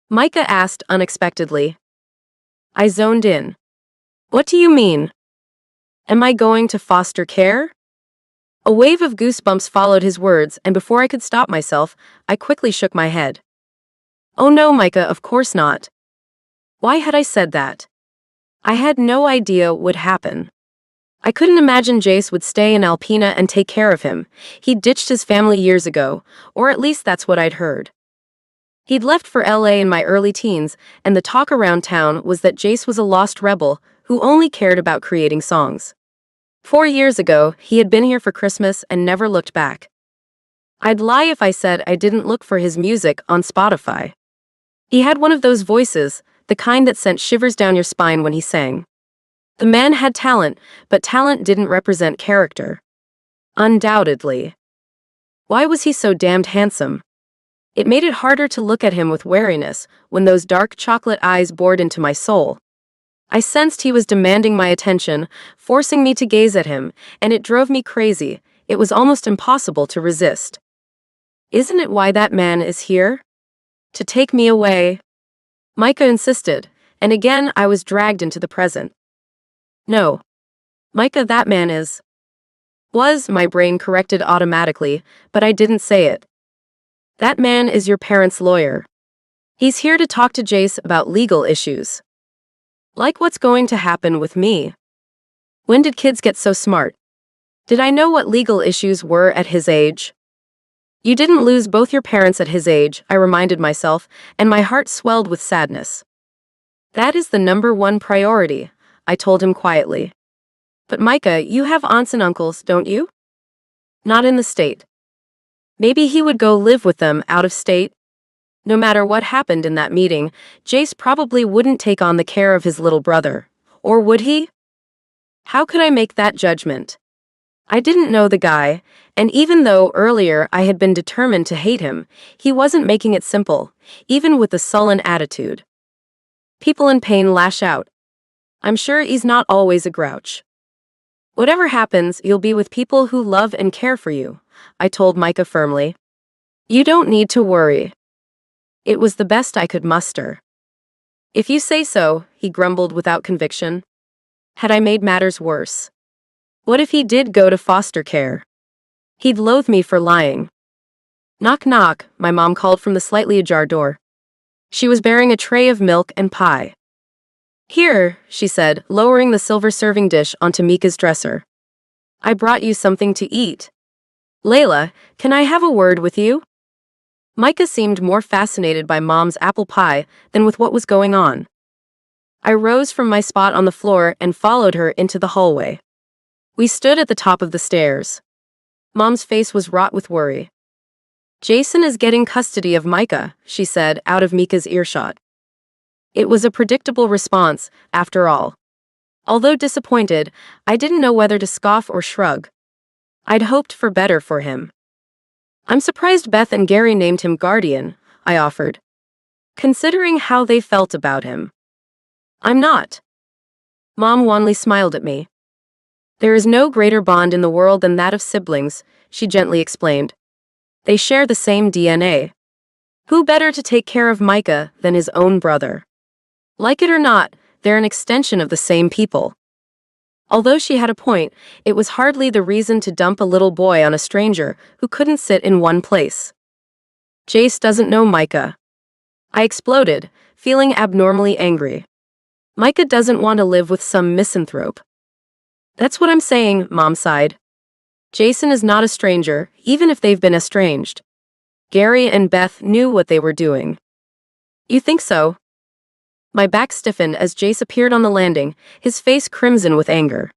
Micah asked unexpectedly. I zoned in. What do you mean? Am I going to foster care? A wave of goosebumps followed his words, and before I could stop myself, I quickly shook my head. Oh no, Micah, of course not. Why had I said that? I had no idea what would happen. I couldn't imagine Jace would stay in Alpena and take care of him. He'd ditched his family years ago, or at least that's what I'd heard. He'd left for LA in my early teens, and the talk around town was that Jace was a lost rebel who only cared about creating songs. 4 years ago, he had been here for Christmas and never looked back. I'd lie if I said I didn't look for his music on Spotify. He had one of those voices, the kind that sent shivers down your spine when he sang. The man had talent, but talent didn't represent character. Undoubtedly. Why was he so damned handsome? It made it harder to look at him with wariness when those dark chocolate eyes bored into my soul. I sensed he was demanding my attention, forcing me to gaze at him, and it drove me crazy. It was almost impossible to resist. Isn't it why that man is here? To take me away? Micah insisted, and again I was dragged into the present. No. Micah, that man was, my brain corrected automatically, but I didn't say it. That man is your parents' lawyer. He's here to talk to Jace about legal issues. Like what's going to happen with me? When did kids get so smart? Did I know what legal issues were at his age? You didn't lose both your parents at his age, I reminded myself, and my heart swelled with sadness. That is the #1 priority, I told him quietly. But Micah, you have aunts and uncles, don't you? Not in the state. Maybe he would go live with them out of state? No matter what happened in that meeting, Jace probably wouldn't take on the care of his little brother. Or would he? How could I make that judgment? I didn't know the guy, and even though earlier I had been determined to hate him, he wasn't making it simple, even with a sullen attitude. People in pain lash out. I'm sure he's not always a grouch. Whatever happens, you'll be with people who love and care for you, I told Micah firmly. You don't need to worry. It was the best I could muster. If you say so, he grumbled without conviction. Had I made matters worse? What if he did go to foster care? He'd loathe me for lying. Knock knock, my mom called from the slightly ajar door. She was bearing a tray of milk and pie. Here, she said, lowering the silver serving dish onto Mika's dresser. I brought you something to eat. Layla, can I have a word with you? Micah seemed more fascinated by Mom's apple pie than with what was going on. I rose from my spot on the floor and followed her into the hallway. We stood at the top of the stairs. Mom's face was wrought with worry. Jason is getting custody of Micah, she said, out of Mika's earshot. It was a predictable response, after all. Although disappointed, I didn't know whether to scoff or shrug. I'd hoped for better for him. I'm surprised Beth and Gary named him guardian, I offered. Considering how they felt about him. I'm not. Mom wanly smiled at me. There is no greater bond in the world than that of siblings, she gently explained. They share the same DNA. Who better to take care of Micah than his own brother? Like it or not, they're an extension of the same people. Although she had a point, it was hardly the reason to dump a little boy on a stranger who couldn't sit in one place. Jace doesn't know Micah. I exploded, feeling abnormally angry. Micah doesn't want to live with some misanthrope. That's what I'm saying, Mom sighed. Jason is not a stranger, even if they've been estranged. Gary and Beth knew what they were doing. You think so? My back stiffened as Jace appeared on the landing, his face crimson with anger.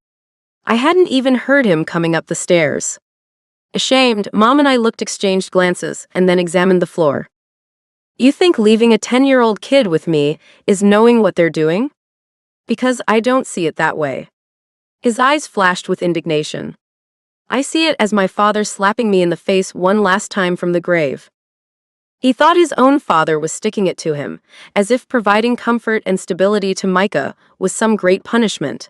I hadn't even heard him coming up the stairs. Ashamed, Mom and I exchanged glances, and then examined the floor. You think leaving a 10-year-old kid with me is knowing what they're doing? Because I don't see it that way. His eyes flashed with indignation. I see it as my father slapping me in the face one last time from the grave. He thought his own father was sticking it to him, as if providing comfort and stability to Micah was some great punishment.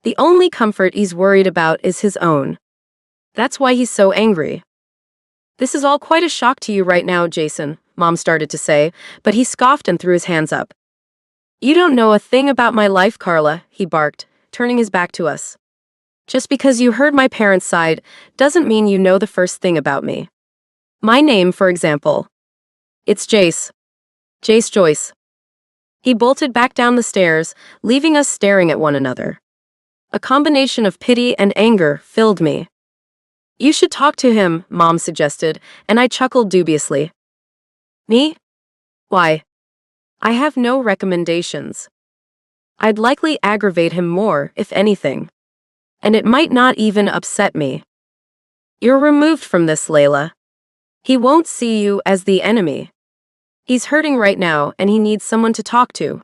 The only comfort he's worried about is his own. That's why he's so angry. This is all quite a shock to you right now, Jason, Mom started to say, but he scoffed and threw his hands up. You don't know a thing about my life, Carla, he barked, turning his back to us. Just because you heard my parents' side doesn't mean you know the first thing about me. My name, for example. It's Jace. Jace Joyce. He bolted back down the stairs, leaving us staring at one another. A combination of pity and anger filled me. You should talk to him, Mom suggested, and I chuckled dubiously. Me? Why? I have no recommendations. I'd likely aggravate him more, if anything. And it might not even upset me. You're removed from this, Layla. He won't see you as the enemy. He's hurting right now, and he needs someone to talk to.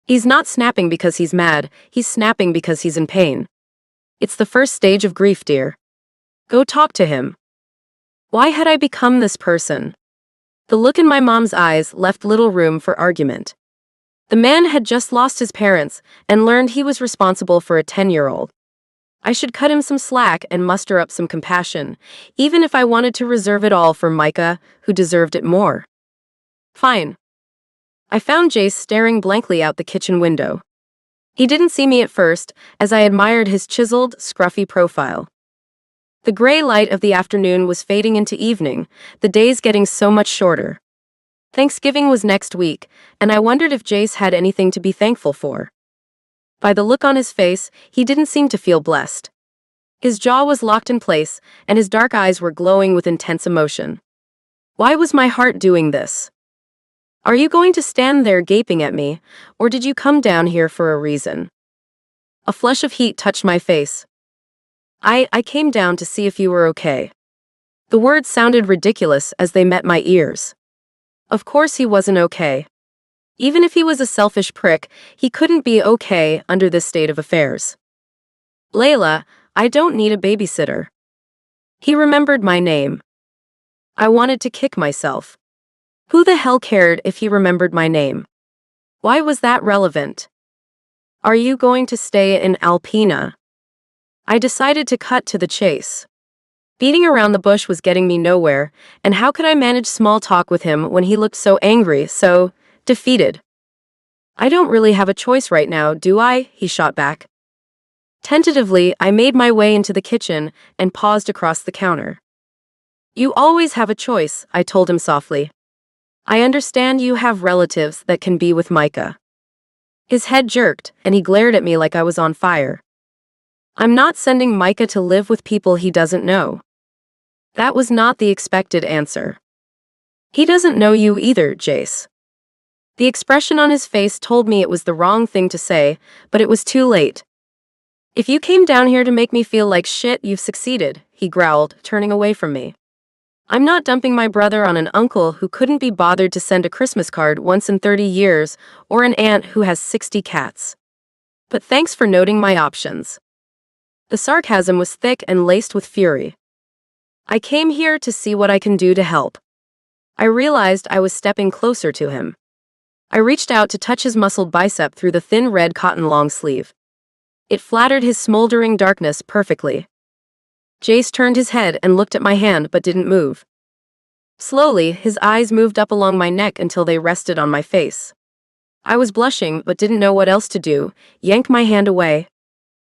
He's not snapping because he's mad, he's snapping because he's in pain. It's the first stage of grief, dear. Go talk to him. Why had I become this person? The look in my mom's eyes left little room for argument. The man had just lost his parents and learned he was responsible for a 10-year-old. I should cut him some slack and muster up some compassion, even if I wanted to reserve it all for Micah, who deserved it more. Fine. I found Jace staring blankly out the kitchen window. He didn't see me at first, as I admired his chiseled, scruffy profile. The gray light of the afternoon was fading into evening, the days getting so much shorter. Thanksgiving was next week, and I wondered if Jace had anything to be thankful for. By the look on his face, he didn't seem to feel blessed. His jaw was locked in place, and his dark eyes were glowing with intense emotion. Why was my heart doing this? Are you going to stand there gaping at me, or did you come down here for a reason? A flush of heat touched my face. I came down to see if you were okay. The words sounded ridiculous as they met my ears. Of course he wasn't okay. Even if he was a selfish prick, he couldn't be okay under this state of affairs. Layla, I don't need a babysitter. He remembered my name. I wanted to kick myself. Who the hell cared if he remembered my name? Why was that relevant? Are you going to stay in Alpena? I decided to cut to the chase. Beating around the bush was getting me nowhere, and how could I manage small talk with him when he looked so angry, so defeated? I don't really have a choice right now, do I? He shot back. Tentatively, I made my way into the kitchen and paused across the counter. You always have a choice, I told him softly. I understand you have relatives that can be with Micah. His head jerked, and he glared at me like I was on fire. I'm not sending Micah to live with people he doesn't know. That was not the expected answer. He doesn't know you either, Jace. The expression on his face told me it was the wrong thing to say, but it was too late. If you came down here to make me feel like shit, you've succeeded, he growled, turning away from me. I'm not dumping my brother on an uncle who couldn't be bothered to send a Christmas card once in 30 years, or an aunt who has 60 cats. But thanks for noting my options. The sarcasm was thick and laced with fury. I came here to see what I can do to help. I realized I was stepping closer to him. I reached out to touch his muscled bicep through the thin red cotton long sleeve. It flattered his smoldering darkness perfectly. Jace turned his head and looked at my hand but didn't move. Slowly, his eyes moved up along my neck until they rested on my face. I was blushing but didn't know what else to do, yank my hand away.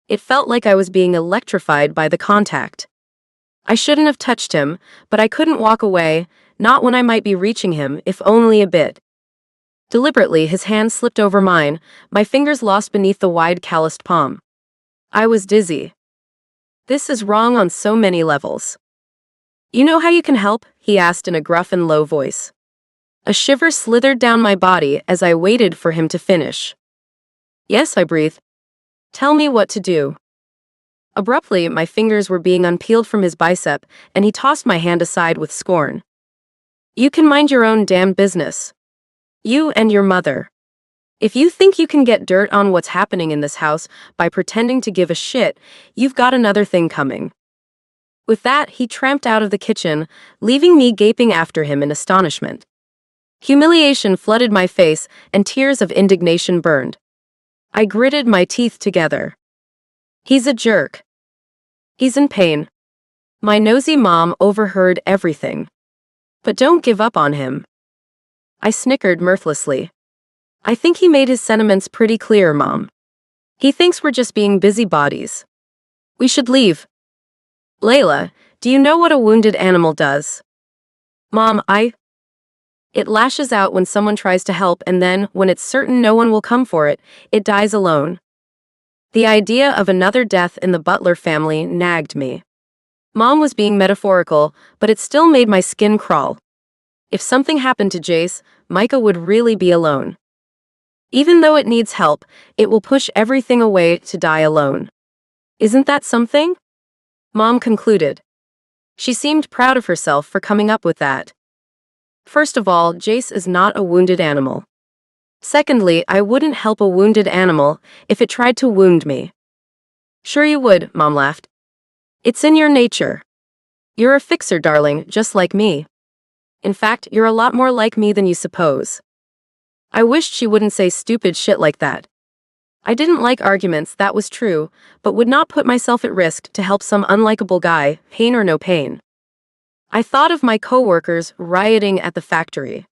It felt like I was being electrified by the contact. I shouldn't have touched him, but I couldn't walk away, not when I might be reaching him, if only a bit. Deliberately, his hand slipped over mine, my fingers lost beneath the wide calloused palm. I was dizzy. This is wrong on so many levels. You know how you can help? He asked in a gruff and low voice. A shiver slithered down my body as I waited for him to finish. Yes, I breathed. Tell me what to do. Abruptly, my fingers were being unpeeled from his bicep, and he tossed my hand aside with scorn. You can mind your own damn business. You and your mother. If you think you can get dirt on what's happening in this house by pretending to give a shit, you've got another thing coming. With that, he tramped out of the kitchen, leaving me gaping after him in astonishment. Humiliation flooded my face, and tears of indignation burned. I gritted my teeth together. He's a jerk. He's in pain. My nosy mom overheard everything. But don't give up on him. I snickered mirthlessly. I think he made his sentiments pretty clear, Mom. He thinks we're just being busybodies. We should leave. Layla, do you know what a wounded animal does? Mom, It lashes out when someone tries to help, and then, when it's certain no one will come for it, it dies alone. The idea of another death in the Butler family nagged me. Mom was being metaphorical, but it still made my skin crawl. If something happened to Jace, Micah would really be alone. Even though it needs help, it will push everything away to die alone. Isn't that something? Mom concluded. She seemed proud of herself for coming up with that. First of all, Jace is not a wounded animal. Secondly, I wouldn't help a wounded animal if it tried to wound me. Sure you would, Mom laughed. It's in your nature. You're a fixer, darling, just like me. In fact, you're a lot more like me than you suppose. I wished she wouldn't say stupid shit like that. I didn't like arguments, that was true, but would not put myself at risk to help some unlikable guy, pain or no pain. I thought of my co-workers rioting at the factory.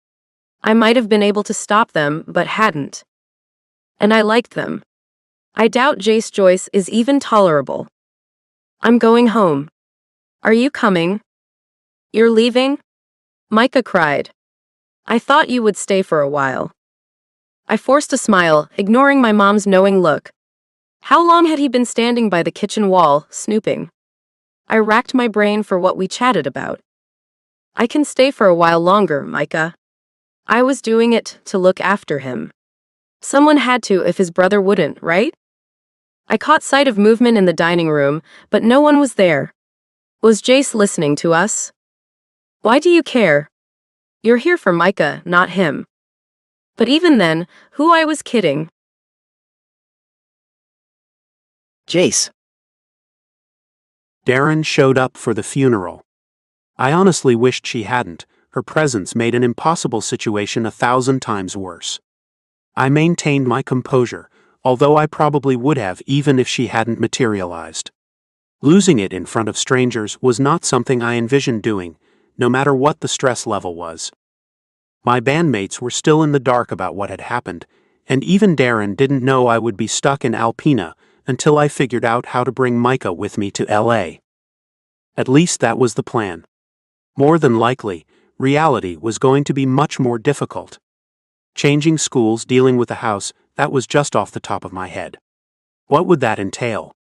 I might have been able to stop them, but hadn't. And I liked them. I doubt Jace Joyce is even tolerable. I'm going home. Are you coming? You're leaving? Micah cried. I thought you would stay for a while. I forced a smile, ignoring my mom's knowing look. How long had he been standing by the kitchen wall, snooping? I racked my brain for what we chatted about. I can stay for a while longer, Micah. I was doing it to look after him. Someone had to if his brother wouldn't, right? I caught sight of movement in the dining room, but no one was there. Was Jace listening to us? Why do you care? You're here for Micah, not him. But even then, who I was kidding. Jace. Darren showed up for the funeral. I honestly wished she hadn't. Her presence made an impossible situation 1,000 times worse. I maintained my composure, although I probably would have even if she hadn't materialized. Losing it in front of strangers was not something I envisioned doing, no matter what the stress level was. My bandmates were still in the dark about what had happened, and even Darren didn't know I would be stuck in Alpena until I figured out how to bring Micah with me to LA. At least that was the plan. More than likely, reality was going to be much more difficult. Changing schools, dealing with the house, that was just off the top of my head. What would that entail?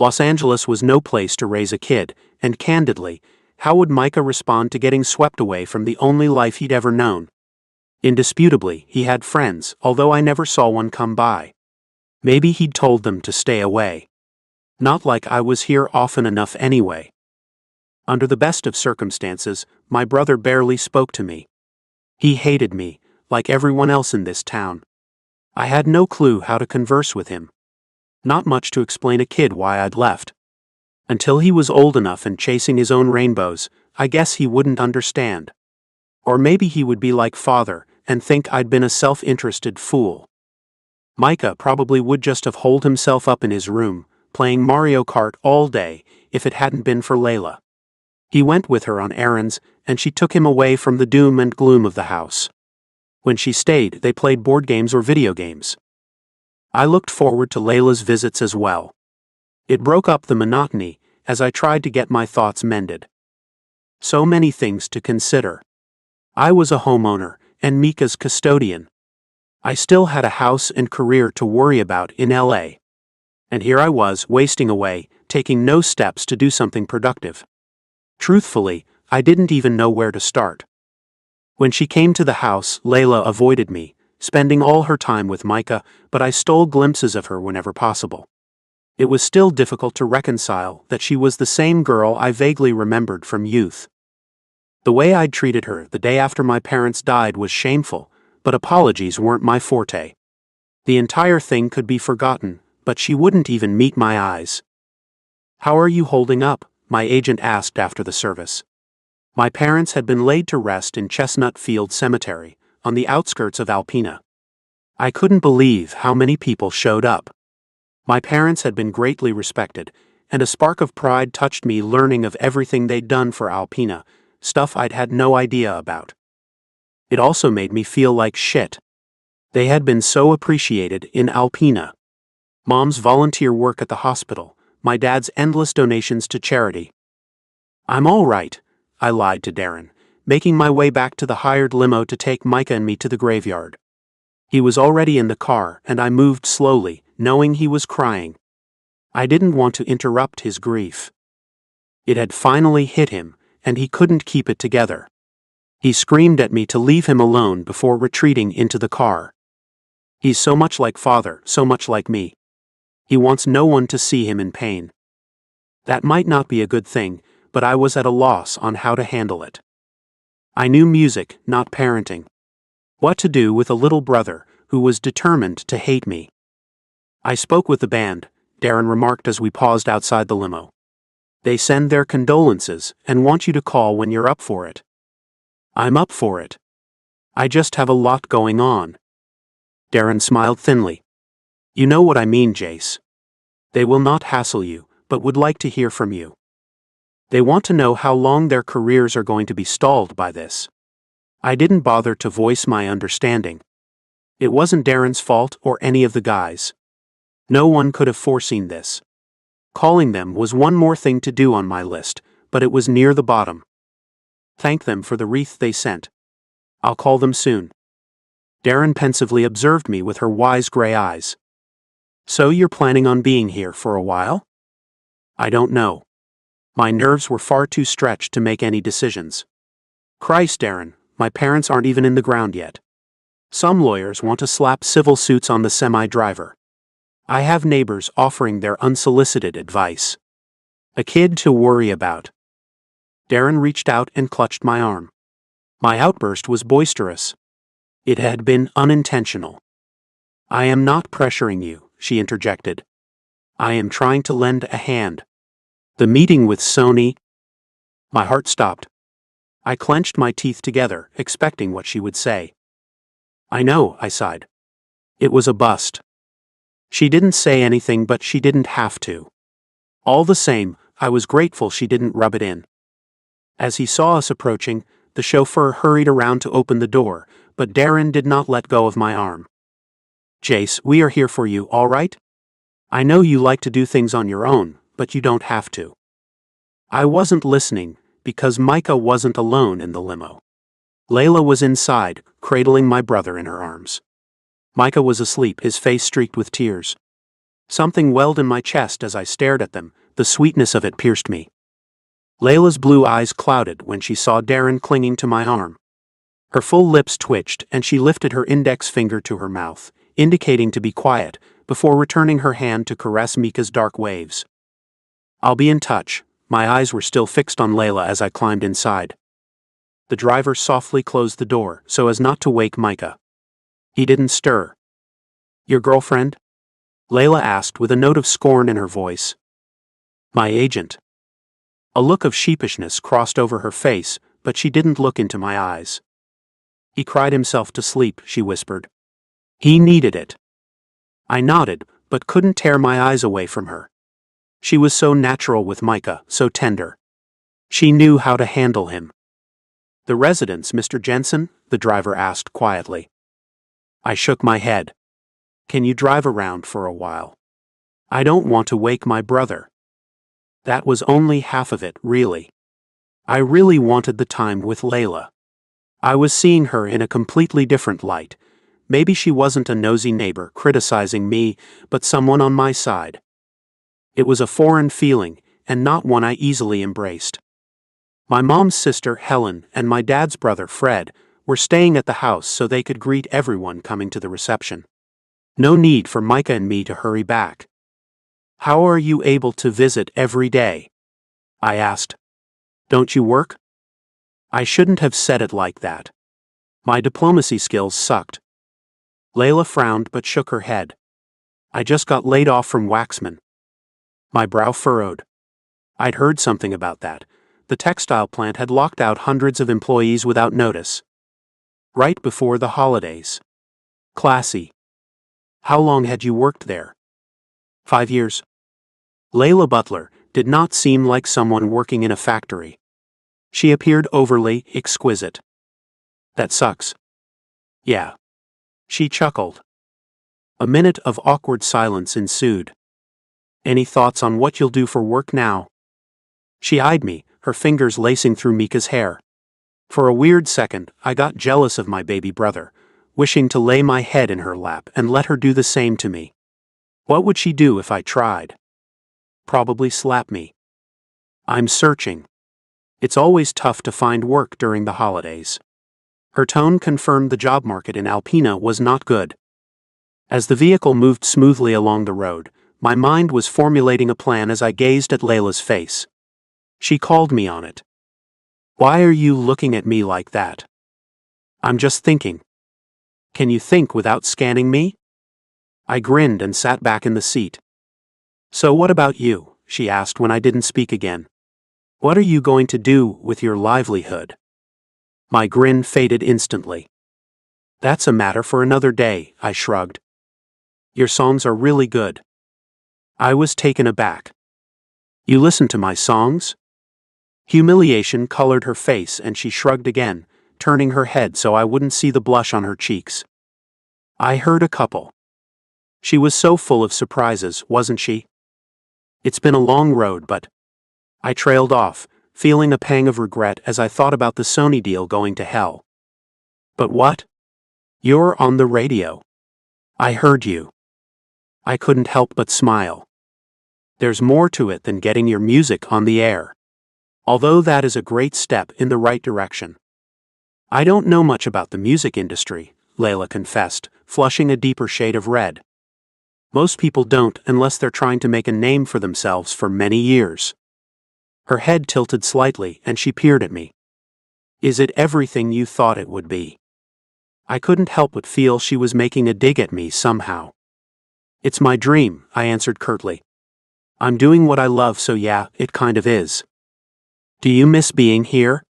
Los Angeles was no place to raise a kid, and candidly, how would Micah respond to getting swept away from the only life he'd ever known? Indisputably, he had friends, although I never saw one come by. Maybe he'd told them to stay away. Not like I was here often enough anyway. Under the best of circumstances, my brother barely spoke to me. He hated me, like everyone else in this town. I had no clue how to converse with him. Not much to explain a kid why I'd left. Until he was old enough and chasing his own rainbows, I guess he wouldn't understand. Or maybe he would be like father and think I'd been a self-interested fool. Micah probably would just have holed himself up in his room, playing Mario Kart all day if it hadn't been for Layla. He went with her on errands, and she took him away from the doom and gloom of the house. When she stayed, they played board games or video games. I looked forward to Layla's visits as well. It broke up the monotony as I tried to get my thoughts mended. So many things to consider. I was a homeowner and Mika's custodian. I still had a house and career to worry about in LA. And here I was, wasting away, taking no steps to do something productive. Truthfully, I didn't even know where to start. When she came to the house, Layla avoided me, spending all her time with Micah, but I stole glimpses of her whenever possible. It was still difficult to reconcile that she was the same girl I vaguely remembered from youth. The way I'd treated her the day after my parents died was shameful, but apologies weren't my forte. The entire thing could be forgotten, but she wouldn't even meet my eyes. "How are you holding up?" my agent asked after the service. My parents had been laid to rest in Chestnut Field Cemetery, on the outskirts of Alpena. I couldn't believe how many people showed up. My parents had been greatly respected, and a spark of pride touched me learning of everything they'd done for Alpena, stuff I'd had no idea about. It also made me feel like shit. They had been so appreciated in Alpena. Mom's volunteer work at the hospital, my dad's endless donations to charity. "I'm all right," I lied to Darren, making my way back to the hired limo to take Micah and me to the graveyard. He was already in the car, and I moved slowly, knowing he was crying. I didn't want to interrupt his grief. It had finally hit him, and he couldn't keep it together. He screamed at me to leave him alone before retreating into the car. He's so much like father, so much like me. He wants no one to see him in pain. That might not be a good thing, but I was at a loss on how to handle it. I knew music, not parenting. What to do with a little brother who was determined to hate me. "I spoke with the band," Darren remarked as we paused outside the limo. "They send their condolences and want you to call when you're up for it." "I'm up for it. I just have a lot going on." Darren smiled thinly. "You know what I mean, Jace. They will not hassle you, but would like to hear from you. They want to know how long their careers are going to be stalled by this." I didn't bother to voice my understanding. It wasn't Darren's fault or any of the guys. No one could have foreseen this. Calling them was one more thing to do on my list, but it was near the bottom. Thank them for the wreath they sent. I'll call them soon. Darren pensively observed me with her wise gray eyes. "So you're planning on being here for a while?" "I don't know." My nerves were far too stretched to make any decisions. "Christ, Darren, my parents aren't even in the ground yet. Some lawyers want to slap civil suits on the semi-driver. I have neighbors offering their unsolicited advice. A kid to worry about." Darren reached out and clutched my arm. My outburst was boisterous. It had been unintentional. "I am not pressuring you," she interjected. "I am trying to lend a hand. The meeting with Sony—" My heart stopped. I clenched my teeth together, expecting what she would say. "I know," I sighed. "It was a bust." She didn't say anything, but she didn't have to. All the same, I was grateful she didn't rub it in. As he saw us approaching, the chauffeur hurried around to open the door, but Darren did not let go of my arm. "Jace, we are here for you, all right? I know you like to do things on your own, but you don't have to." I wasn't listening, because Micah wasn't alone in the limo. Layla was inside, cradling my brother in her arms. Micah was asleep, his face streaked with tears. Something welled in my chest as I stared at them, the sweetness of it pierced me. Layla's blue eyes clouded when she saw Darren clinging to my arm. Her full lips twitched and she lifted her index finger to her mouth, indicating to be quiet, before returning her hand to caress Mika's dark waves. "I'll be in touch." My eyes were still fixed on Layla as I climbed inside. The driver softly closed the door so as not to wake Micah. He didn't stir. "Your girlfriend?" Layla asked with a note of scorn in her voice. "My agent." A look of sheepishness crossed over her face, but she didn't look into my eyes. "He cried himself to sleep," she whispered. "He needed it." I nodded, but couldn't tear my eyes away from her. She was so natural with Micah, so tender. She knew how to handle him. "The residence, Mr. Jensen," the driver asked quietly. I shook my head. Can you drive around for a while? I don't want to wake my brother. That was only half of it, really. I really wanted the time with Layla. I was seeing her in a completely different light. Maybe she wasn't a nosy neighbor criticizing me, but someone on my side. It was a foreign feeling, and not one I easily embraced. My mom's sister, Helen, and my dad's brother, Fred, were staying at the house so they could greet everyone coming to the reception. No need for Micah and me to hurry back. How are you able to visit every day? I asked. Don't you work? I shouldn't have said it like that. My diplomacy skills sucked. Layla frowned but shook her head. I just got laid off from Waxman. My brow furrowed. I'd heard something about that. The textile plant had locked out hundreds of employees without notice. Right before the holidays. Classy. How long had you worked there? 5 years. Layla Butler did not seem like someone working in a factory. She appeared overly exquisite. That sucks. Yeah. She chuckled. A minute of awkward silence ensued. Any thoughts on what you'll do for work now? She eyed me, her fingers lacing through Mika's hair. For a weird second, I got jealous of my baby brother, wishing to lay my head in her lap and let her do the same to me. What would she do if I tried? Probably slap me. I'm searching. It's always tough to find work during the holidays. Her tone confirmed the job market in Alpena was not good. As the vehicle moved smoothly along the road, my mind was formulating a plan as I gazed at Layla's face. She called me on it. Why are you looking at me like that? I'm just thinking. Can you think without scanning me? I grinned and sat back in the seat. So what about you? She asked when I didn't speak again. What are you going to do with your livelihood? My grin faded instantly. That's a matter for another day, I shrugged. Your songs are really good. I was taken aback. You listen to my songs? Humiliation colored her face and she shrugged again, turning her head so I wouldn't see the blush on her cheeks. I heard a couple. She was so full of surprises, wasn't she? It's been a long road, but... I trailed off, feeling a pang of regret as I thought about the Sony deal going to hell. But what? You're on the radio. I heard you. I couldn't help but smile. There's more to it than getting your music on the air. Although that is a great step in the right direction. I don't know much about the music industry, Layla confessed, flushing a deeper shade of red. Most people don't unless they're trying to make a name for themselves for many years. Her head tilted slightly and she peered at me. Is it everything you thought it would be? I couldn't help but feel she was making a dig at me somehow. It's my dream, I answered curtly. I'm doing what I love, so yeah, it kind of is. Do you miss being here?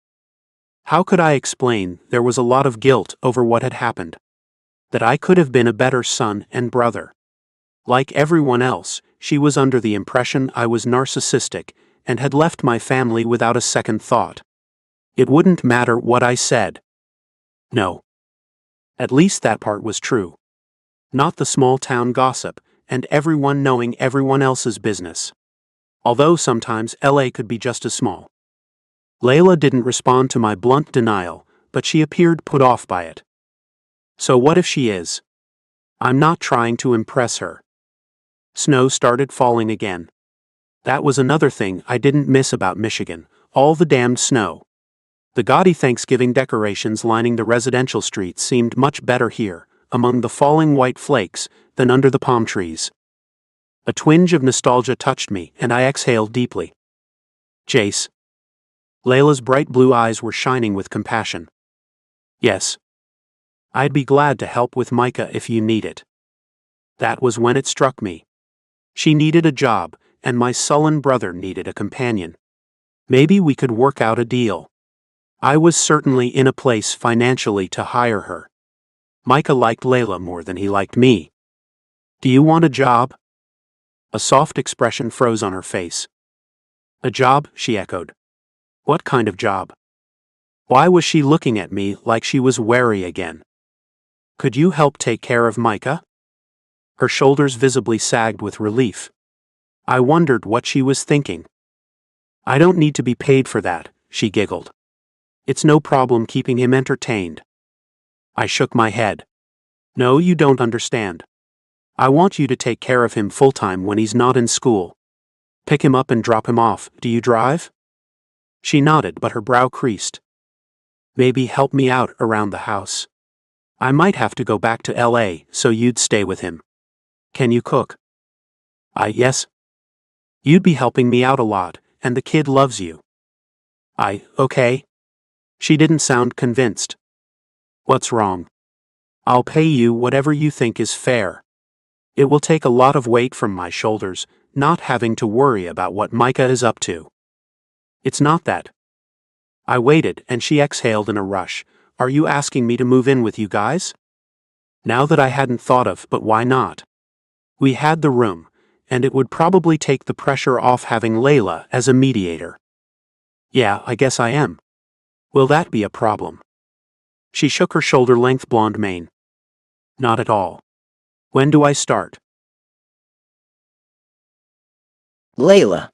How could I explain there was a lot of guilt over what had happened? That I could have been a better son and brother. Like everyone else, she was under the impression I was narcissistic and had left my family without a second thought. It wouldn't matter what I said. No. At least that part was true. Not the small-town gossip, and everyone knowing everyone else's business. Although sometimes LA could be just as small. Layla didn't respond to my blunt denial, but she appeared put off by it. So what if she is? I'm not trying to impress her. Snow started falling again. That was another thing I didn't miss about Michigan, all the damned snow. The gaudy Thanksgiving decorations lining the residential streets seemed much better here, among the falling white flakes, than under the palm trees. A twinge of nostalgia touched me, and I exhaled deeply. Jace. Layla's bright blue eyes were shining with compassion. Yes. I'd be glad to help with Micah if you need it. That was when it struck me. She needed a job, and my sullen brother needed a companion. Maybe we could work out a deal. I was certainly in a place financially to hire her. Micah liked Layla more than he liked me. Do you want a job? A soft expression froze on her face. A job, she echoed. What kind of job? Why was she looking at me like she was wary again? Could you help take care of Micah? Her shoulders visibly sagged with relief. I wondered what she was thinking. I don't need to be paid for that, she giggled. It's no problem keeping him entertained. I shook my head. No, you don't understand. I want you to take care of him full-time when he's not in school. Pick him up and drop him off. Do you drive? She nodded, but her brow creased. Maybe help me out around the house. I might have to go back to LA, so you'd stay with him. Can you cook? Yes. You'd be helping me out a lot, and the kid loves you. Okay. She didn't sound convinced. What's wrong? I'll pay you whatever you think is fair. It will take a lot of weight from my shoulders, not having to worry about what Micah is up to. It's not that. I waited, and she exhaled in a rush. Are you asking me to move in with you guys? Now that I hadn't thought of, but why not? We had the room, and it would probably take the pressure off having Layla as a mediator. Yeah, I guess I am. Will that be a problem? She shook her shoulder-length blonde mane. Not at all. When do I start? Layla.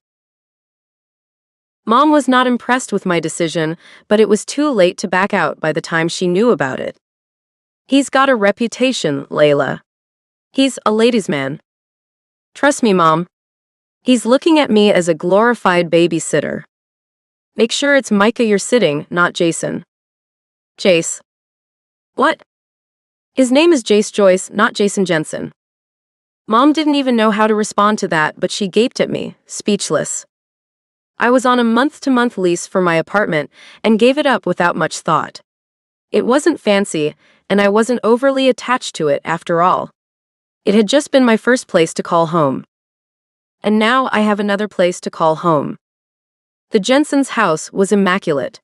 Mom was not impressed with my decision, but it was too late to back out by the time she knew about it. He's got a reputation, Layla. He's a ladies' man. Trust me, Mom. He's looking at me as a glorified babysitter. Make sure it's Micah you're sitting, not Jason. Jace. What? His name is Jace Joyce, not Jason Jensen. Mom didn't even know how to respond to that, but she gaped at me, speechless. I was on a month-to-month lease for my apartment and gave it up without much thought. It wasn't fancy, and I wasn't overly attached to it after all. It had just been my first place to call home. And now I have another place to call home. The Jensen's house was immaculate.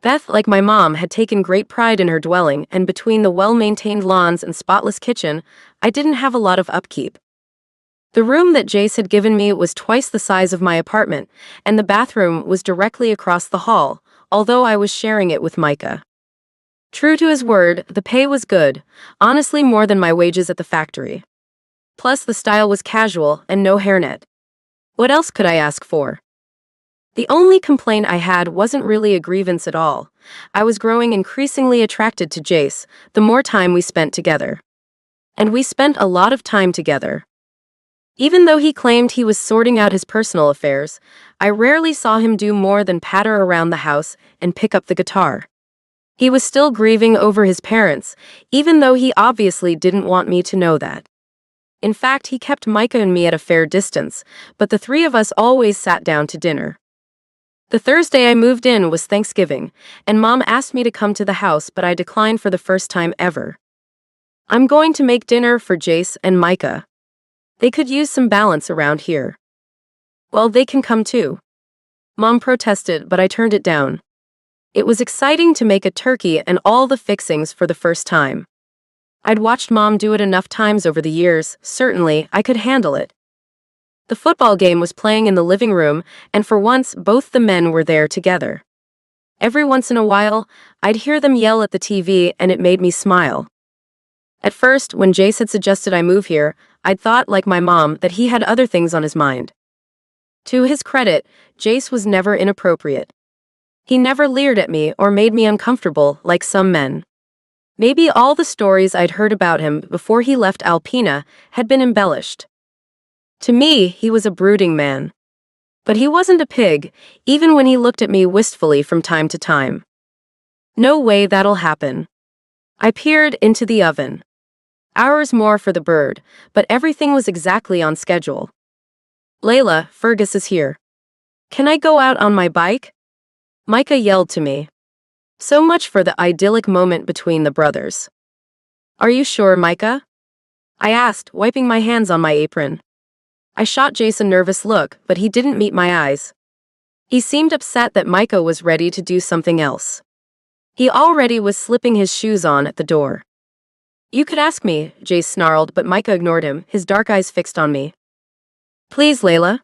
Beth, like my mom, had taken great pride in her dwelling, and between the well-maintained lawns and spotless kitchen, I didn't have a lot of upkeep. The room that Jace had given me was twice the size of my apartment, and the bathroom was directly across the hall, although I was sharing it with Micah. True to his word, the pay was good, honestly more than my wages at the factory. Plus the style was casual and no hairnet. What else could I ask for? The only complaint I had wasn't really a grievance at all. I was growing increasingly attracted to Jace, the more time we spent together. And we spent a lot of time together. Even though he claimed he was sorting out his personal affairs, I rarely saw him do more than patter around the house and pick up the guitar. He was still grieving over his parents, even though he obviously didn't want me to know that. In fact, he kept Micah and me at a fair distance, but the three of us always sat down to dinner. The Thursday I moved in was Thanksgiving, and Mom asked me to come to the house, but I declined for the first time ever. I'm going to make dinner for Jace and Micah. They could use some balance around here. Well, they can come too. Mom protested, but I turned it down. It was exciting to make a turkey and all the fixings for the first time. I'd watched Mom do it enough times over the years, certainly I could handle it. The football game was playing in the living room, and for once both the men were there together. Every once in a while, I'd hear them yell at the TV, and it made me smile. At first, when Jace had suggested I move here, I'd thought, like my mom, that he had other things on his mind. To his credit, Jace was never inappropriate. He never leered at me or made me uncomfortable like some men. Maybe all the stories I'd heard about him before he left Alpena had been embellished. To me, he was a brooding man. But he wasn't a pig, even when he looked at me wistfully from time to time. No way that'll happen. I peered into the oven. Hours more for the bird, but everything was exactly on schedule. Layla, Fergus is here. Can I go out on my bike? Micah yelled to me. So much for the idyllic moment between the brothers. Are you sure, Micah? I asked, wiping my hands on my apron. I shot Jace a nervous look, but he didn't meet my eyes. He seemed upset that Micah was ready to do something else. He already was slipping his shoes on at the door. You could ask me, Jace snarled, but Micah ignored him, his dark eyes fixed on me. Please, Layla.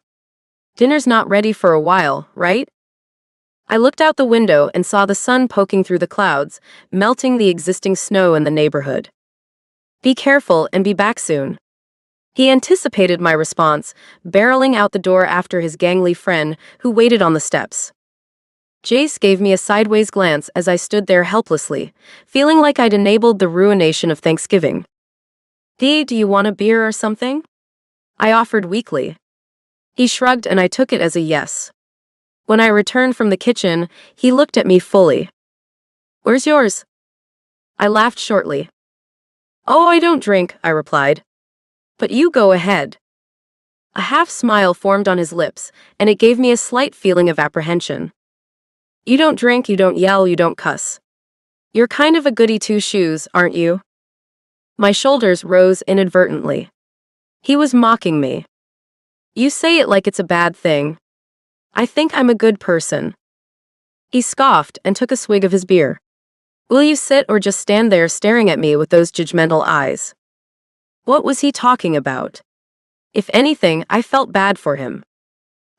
Dinner's not ready for a while, right? I looked out the window and saw the sun poking through the clouds, melting the existing snow in the neighborhood. Be careful and be back soon. He anticipated my response, barreling out the door after his gangly friend, who waited on the steps. Jace gave me a sideways glance as I stood there helplessly, feeling like I'd enabled the ruination of Thanksgiving. "Dee, do you want a beer or something?" I offered weakly. He shrugged and I took it as a yes. When I returned from the kitchen, he looked at me fully. "Where's yours?" I laughed shortly. "Oh, I don't drink," I replied. "But you go ahead." A half smile formed on his lips, and it gave me a slight feeling of apprehension. "You don't drink, you don't yell, you don't cuss. You're kind of a goody two-shoes, aren't you?" My shoulders rose inadvertently. He was mocking me. "You say it like it's a bad thing. I think I'm a good person." He scoffed and took a swig of his beer. "Will you sit or just stand there staring at me with those judgmental eyes?" What was he talking about? If anything, I felt bad for him.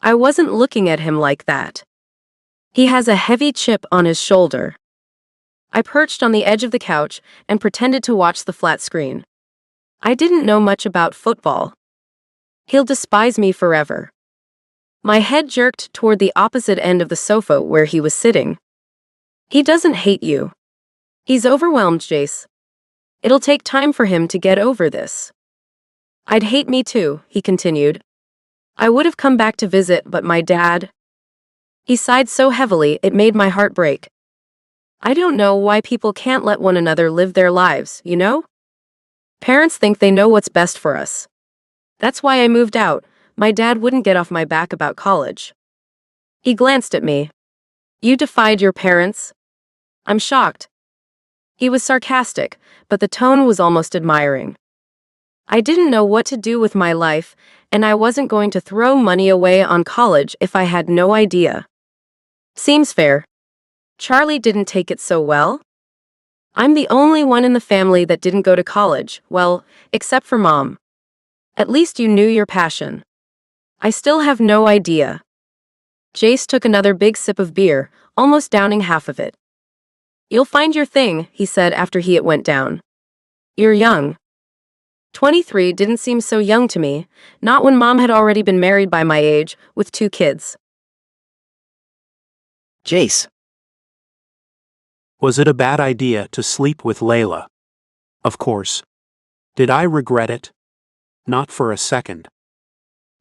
I wasn't looking at him like that. He has a heavy chip on his shoulder. I perched on the edge of the couch and pretended to watch the flat screen. I didn't know much about football. He'll despise me forever. My head jerked toward the opposite end of the sofa where he was sitting. "He doesn't hate you. He's overwhelmed, Jace. It'll take time for him to get over this." "I'd hate me too," he continued. "I would have come back to visit, but my dad..." He sighed so heavily it made my heart break. I don't know why people can't let one another live their lives, you know? Parents think they know what's best for us. That's why I moved out. My dad wouldn't get off my back about college. He glanced at me. "You defied your parents?" I'm shocked. He was sarcastic, but the tone was almost admiring. I didn't know what to do with my life, and I wasn't going to throw money away on college if I had no idea. Seems fair. Charlie didn't take it so well. I'm the only one in the family that didn't go to college, well, except for Mom. At least you knew your passion. I still have no idea. Jace took another big sip of beer, almost downing half of it. "You'll find your thing," he said after it went down. "You're young." 23 didn't seem so young to me, not when Mom had already been married by my age, with 2 kids. Jace. Was it a bad idea to sleep with Layla? Of course. Did I regret it? Not for a second.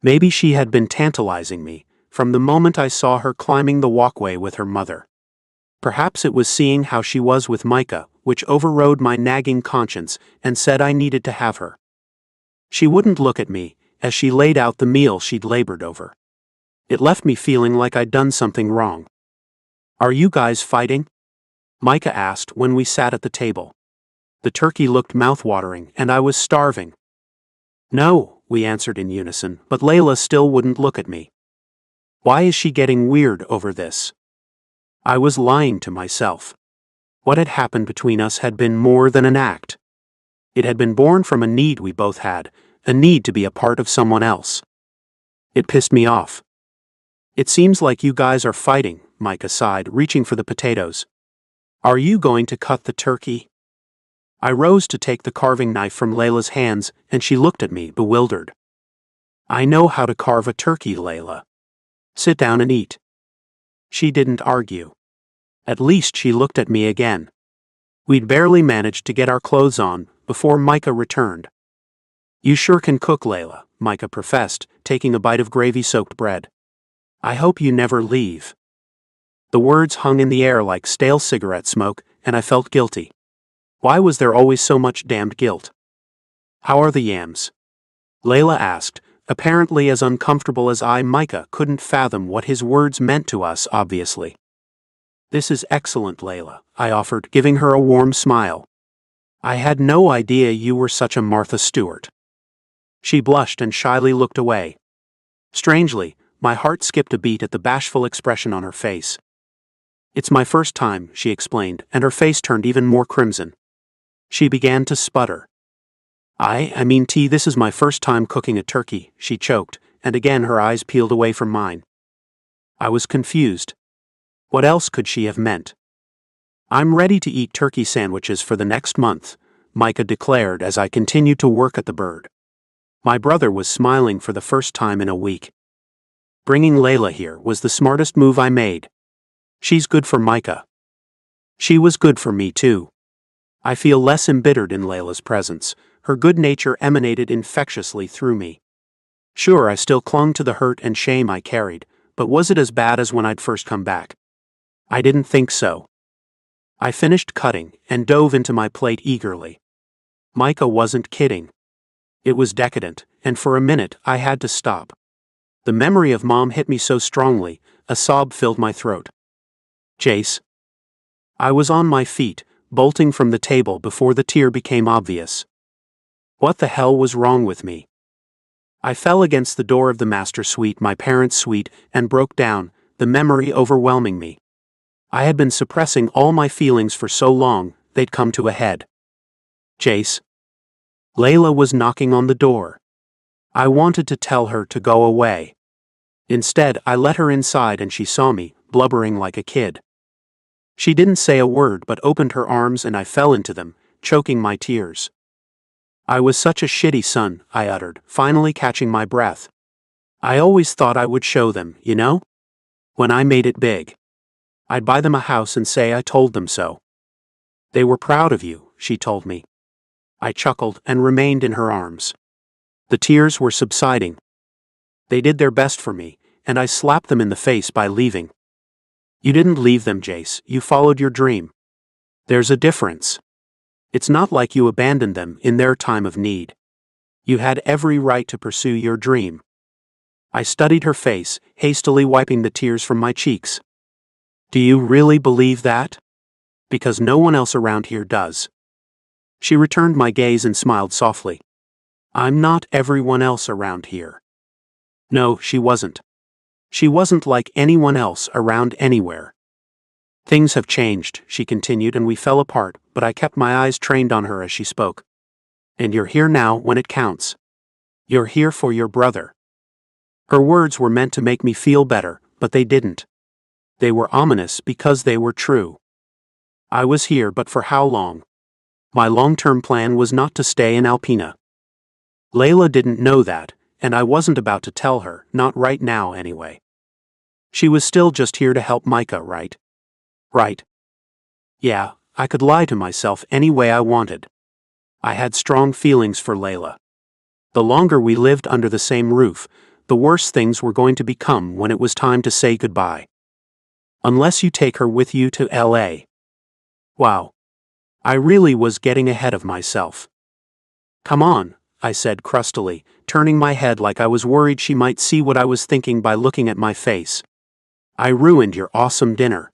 Maybe she had been tantalizing me from the moment I saw her climbing the walkway with her mother. Perhaps it was seeing how she was with Micah, which overrode my nagging conscience and said I needed to have her. She wouldn't look at me as she laid out the meal she'd labored over. It left me feeling like I'd done something wrong. "Are you guys fighting?" Micah asked when we sat at the table. The turkey looked mouth-watering and I was starving. "No," we answered in unison, but Layla still wouldn't look at me. Why is she getting weird over this? I was lying to myself. What had happened between us had been more than an act. It had been born from a need we both had, a need to be a part of someone else. It pissed me off. "It seems like you guys are fighting," Micah sighed, reaching for the potatoes. "Are you going to cut the turkey?" I rose to take the carving knife from Layla's hands, and she looked at me, bewildered. "I know how to carve a turkey, Layla. Sit down and eat." She didn't argue. At least she looked at me again. We'd barely managed to get our clothes on before Micah returned. "You sure can cook, Layla," Micah professed, taking a bite of gravy-soaked bread. "I hope you never leave." The words hung in the air like stale cigarette smoke, and I felt guilty. Why was there always so much damned guilt? "How are the yams?" Layla asked, apparently as uncomfortable as I. Micah couldn't fathom what his words meant to us, obviously. "This is excellent, Layla," I offered, giving her a warm smile. "I had no idea you were such a Martha Stewart." She blushed and shyly looked away. Strangely, my heart skipped a beat at the bashful expression on her face. "It's my first time," she explained, and her face turned even more crimson. She began to sputter. I mean, this is my first time cooking a turkey," she choked, and again her eyes peeled away from mine. I was confused. What else could she have meant? I'm ready to eat turkey sandwiches for the next month, Micah declared as I continued to work at the bird. My brother was smiling for the first time in a week. Bringing Layla here was the smartest move I made. She's good for Micah. She was good for me too. I feel less embittered in Layla's presence. Her good nature emanated infectiously through me. Sure, I still clung to the hurt and shame I carried, but was it as bad as when I'd first come back? I didn't think so. I finished cutting and dove into my plate eagerly. Micah wasn't kidding. It was decadent, and for a minute I had to stop. The memory of Mom hit me so strongly, a sob filled my throat. Jace. I was on my feet, bolting from the table before the tear became obvious. What the hell was wrong with me? I fell against the door of the master suite, my parents' suite, and broke down, the memory overwhelming me. I had been suppressing all my feelings for so long, they'd come to a head. Jace. Layla was knocking on the door. I wanted to tell her to go away. Instead, I let her inside and she saw me, blubbering like a kid. She didn't say a word but opened her arms and I fell into them, choking my tears. I was such a shitty son, I uttered, finally catching my breath. I always thought I would show them, you know? When I made it big. I'd buy them a house and say I told them so. They were proud of you, she told me. I chuckled and remained in her arms. The tears were subsiding. They did their best for me, and I slapped them in the face by leaving. You didn't leave them, Jace, you followed your dream. There's a difference. It's not like you abandoned them in their time of need. You had every right to pursue your dream. I studied her face, hastily wiping the tears from my cheeks. Do you really believe that? Because no one else around here does. She returned my gaze and smiled softly. I'm not everyone else around here. No, she wasn't. She wasn't like anyone else around anywhere. Things have changed, she continued, and we fell apart, but I kept my eyes trained on her as she spoke. And you're here now when it counts. You're here for your brother. Her words were meant to make me feel better, but they didn't. They were ominous because they were true. I was here, but for how long? My long-term plan was not to stay in Alpena. Layla didn't know that, and I wasn't about to tell her, not right now anyway. She was still just here to help Micah, right? Right. Yeah, I could lie to myself any way I wanted. I had strong feelings for Layla. The longer we lived under the same roof, the worse things were going to become when it was time to say goodbye. Unless you take her with you to LA. Wow. I really was getting ahead of myself. Come on, I said crustily, turning my head like I was worried she might see what I was thinking by looking at my face. I ruined your awesome dinner.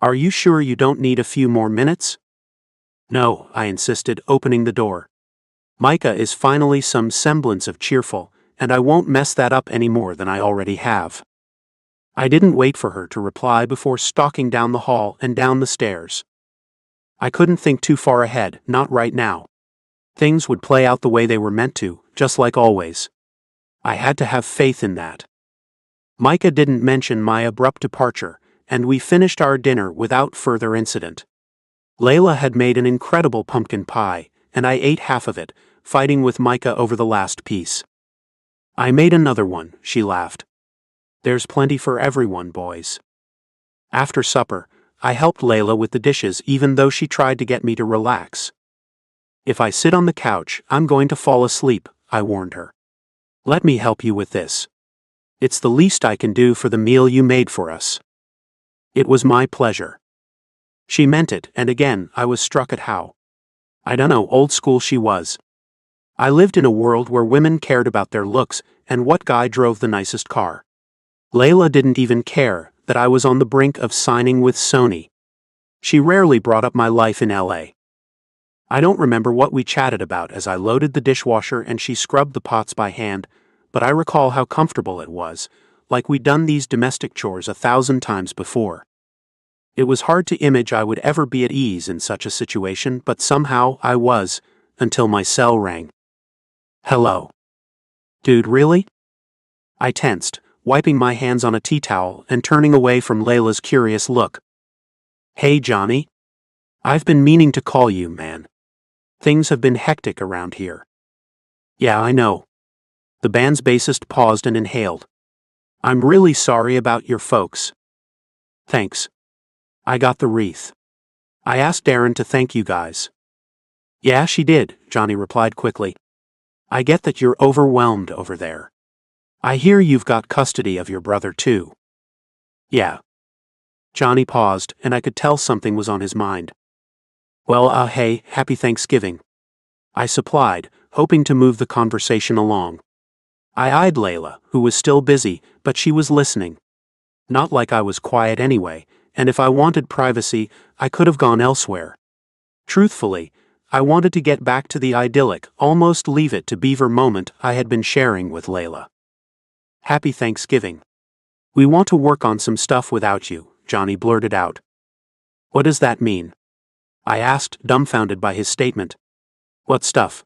Are you sure you don't need a few more minutes? No, I insisted, opening the door. Micah is finally some semblance of cheerful, and I won't mess that up any more than I already have. I didn't wait for her to reply before stalking down the hall and down the stairs. I couldn't think too far ahead, not right now. Things would play out the way they were meant to, just like always. I had to have faith in that. Micah didn't mention my abrupt departure, and we finished our dinner without further incident. Layla had made an incredible pumpkin pie, and I ate half of it, fighting with Micah over the last piece. I made another one, she laughed. There's plenty for everyone, boys. After supper, I helped Layla with the dishes even though she tried to get me to relax. If I sit on the couch, I'm going to fall asleep, I warned her. Let me help you with this. It's the least I can do for the meal you made for us. It was my pleasure. She meant it, and again I was struck at how, I don't know, old school she was. I lived in a world where women cared about their looks and what guy drove the nicest car. Layla didn't even care that I was on the brink of signing with Sony. She rarely brought up my life in LA. I don't remember what we chatted about as I loaded the dishwasher and she scrubbed the pots by hand, but I recall how comfortable it was, like we'd done these domestic chores 1,000 times before. It was hard to imagine I would ever be at ease in such a situation, but somehow I was, until my cell rang. Hello. Dude, really? I tensed, wiping my hands on a tea towel and turning away from Layla's curious look. "Hey, Johnny. I've been meaning to call you, man. Things have been hectic around here." "Yeah, I know." The band's bassist paused and inhaled. "I'm really sorry about your folks." "Thanks. I got the wreath. I asked Darren to thank you guys." "Yeah, she did," Johnny replied quickly. "I get that you're overwhelmed over there. I hear you've got custody of your brother too." "Yeah." Johnny paused, and I could tell something was on his mind. "Well, hey, happy Thanksgiving," I supplied, hoping to move the conversation along. I eyed Layla, who was still busy, but she was listening. Not like I was quiet anyway, and if I wanted privacy, I could have gone elsewhere. Truthfully, I wanted to get back to the idyllic, almost leave it to beaver moment I had been sharing with Layla. "Happy Thanksgiving. We want to work on some stuff without you," Johnny blurted out. "What does that mean?" I asked, dumbfounded by his statement. "What stuff?"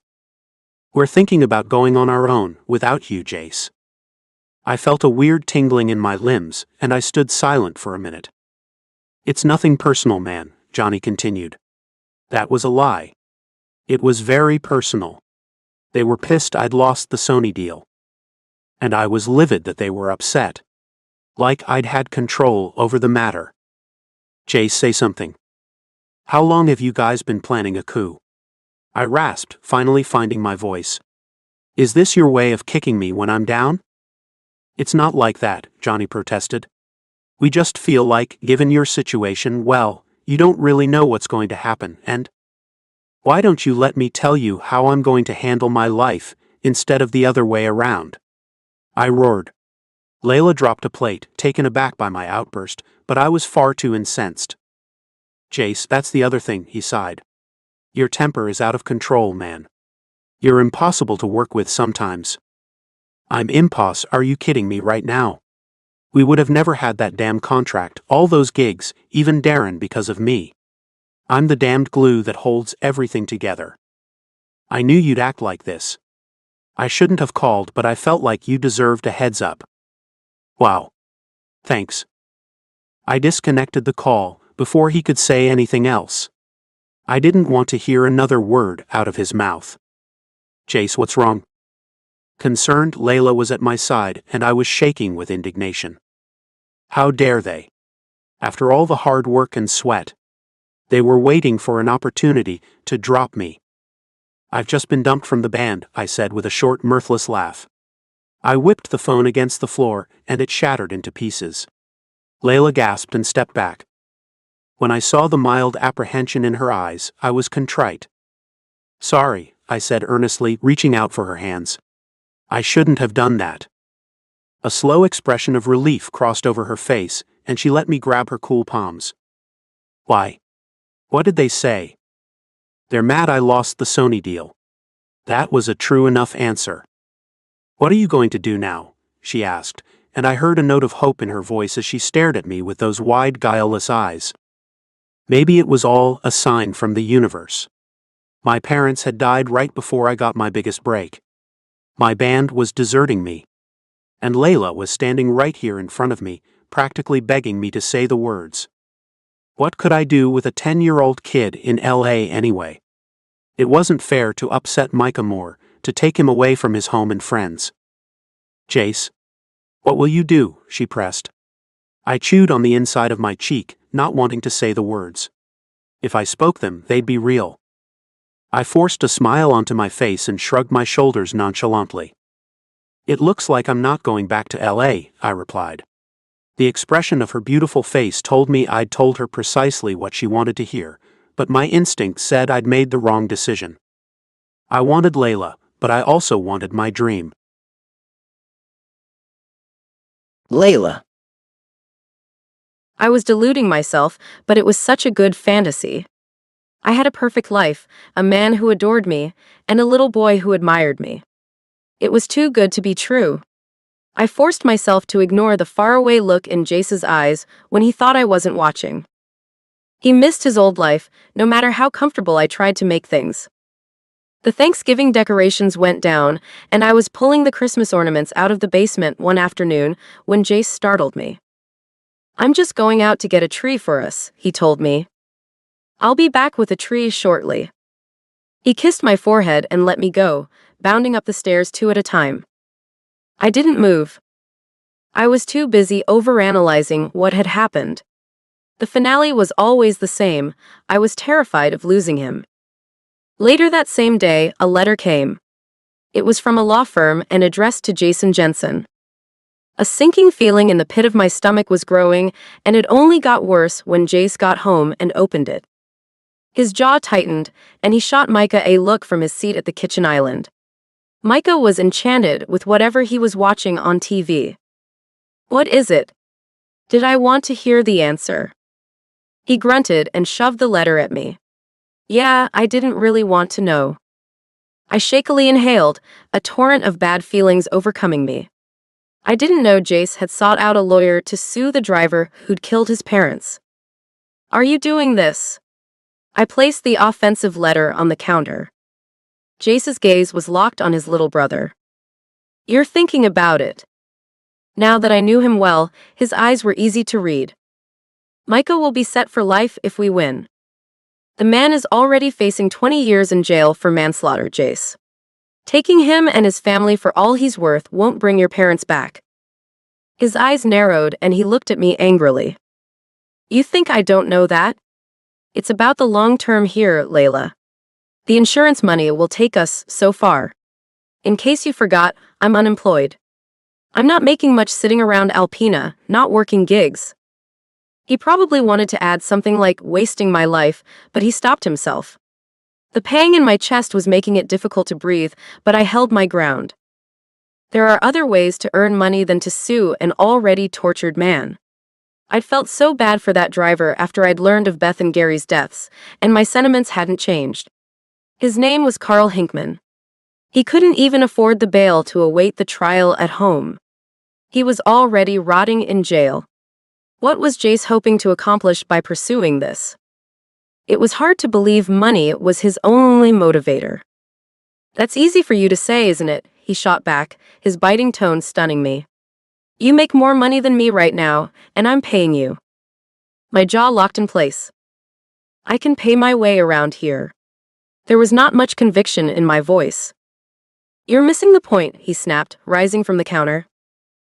"We're thinking about going on our own, without you, Jace." I felt a weird tingling in my limbs, and I stood silent for a minute. "It's nothing personal, man," Johnny continued. That was a lie. It was very personal. They were pissed I'd lost the Sony deal. And I was livid that they were upset. Like I'd had control over the matter. "Jace, say something. How long have you guys been planning a coup?" I rasped, finally finding my voice. "Is this your way of kicking me when I'm down?" "It's not like that," Johnny protested. "We just feel like, given your situation, well, you don't really know what's going to happen, and why don't you let me tell you how I'm going to handle my life, instead of the other way around?" I roared. Layla dropped a plate, taken aback by my outburst, but I was far too incensed. "Jace, that's the other thing," he sighed. "Your temper is out of control, man. You're impossible to work with sometimes." "I'm impos, are you kidding me right now? We would have never had that damn contract, all those gigs, even Darren because of me. I'm the damned glue that holds everything together. I knew you'd act like this. I shouldn't have called, but I felt like you deserved a heads up." "Wow. Thanks." I disconnected the call before he could say anything else. I didn't want to hear another word out of his mouth. "Jace, what's wrong?" Concerned, Layla was at my side, and I was shaking with indignation. How dare they? After all the hard work and sweat, they were waiting for an opportunity to drop me. "I've just been dumped from the band," I said with a short, mirthless laugh. I whipped the phone against the floor, and it shattered into pieces. Layla gasped and stepped back. When I saw the mild apprehension in her eyes, I was contrite. "Sorry," I said earnestly, reaching out for her hands. "I shouldn't have done that." A slow expression of relief crossed over her face, and she let me grab her cool palms. "Why? What did they say?" "They're mad I lost the Sony deal." That was a true enough answer. "What are you going to do now?" she asked, and I heard a note of hope in her voice as she stared at me with those wide, guileless eyes. Maybe it was all a sign from the universe. My parents had died right before I got my biggest break. My band was deserting me. And Layla was standing right here in front of me, practically begging me to say the words. What could I do with a 10-year-old kid in LA anyway? It wasn't fair to upset Micah more, to take him away from his home and friends. "Jace, what will you do?" she pressed. I chewed on the inside of my cheek, not wanting to say the words. If I spoke them, they'd be real. I forced a smile onto my face and shrugged my shoulders nonchalantly. "It looks like I'm not going back to LA, I replied. The expression of her beautiful face told me I'd told her precisely what she wanted to hear, but my instinct said I'd made the wrong decision. I wanted Layla, but I also wanted my dream. Layla. I was deluding myself, but it was such a good fantasy. I had a perfect life, a man who adored me, and a little boy who admired me. It was too good to be true. I forced myself to ignore the faraway look in Jace's eyes when he thought I wasn't watching. He missed his old life, no matter how comfortable I tried to make things. The Thanksgiving decorations went down, and I was pulling the Christmas ornaments out of the basement one afternoon when Jace startled me. "I'm just going out to get a tree for us," he told me. "I'll be back with a tree shortly." He kissed my forehead and let me go, bounding up the stairs two at a time. I didn't move. I was too busy overanalyzing what had happened. The finale was always the same. I was terrified of losing him. Later that same day, a letter came. It was from a law firm and addressed to Jason Jensen. A sinking feeling in the pit of my stomach was growing, and it only got worse when Jace got home and opened it. His jaw tightened, and he shot Micah a look from his seat at the kitchen island. Micah was enchanted with whatever he was watching on TV. "What is it?" Did I want to hear the answer? He grunted and shoved the letter at me. Yeah, I didn't really want to know. I shakily inhaled, a torrent of bad feelings overcoming me. I didn't know Jace had sought out a lawyer to sue the driver who'd killed his parents. "Are you doing this?" I placed the offensive letter on the counter. Jace's gaze was locked on his little brother. "You're thinking about it." Now that I knew him well, his eyes were easy to read. "Micah will be set for life if we win. The man is already facing 20 years in jail for manslaughter, Jace. Taking him and his family for all he's worth won't bring your parents back." His eyes narrowed and he looked at me angrily. "You think I don't know that? It's about the long term here, Layla. The insurance money will take us so far. In case you forgot, I'm unemployed. I'm not making much sitting around Alpena, not working gigs." He probably wanted to add something like wasting my life, but he stopped himself. The pang in my chest was making it difficult to breathe, but I held my ground. There are other ways to earn money than to sue an already tortured man. I'd felt so bad for that driver after I'd learned of Beth and Gary's deaths, and my sentiments hadn't changed. His name was Carl Hinkman. He couldn't even afford the bail to await the trial at home. He was already rotting in jail. What was Jace hoping to accomplish by pursuing this? It was hard to believe money was his only motivator. "That's easy for you to say, isn't it?" he shot back, his biting tone stunning me. "You make more money than me right now, and I'm paying you." My jaw locked in place. "I can pay my way around here." There was not much conviction in my voice. "You're missing the point," he snapped, rising from the counter.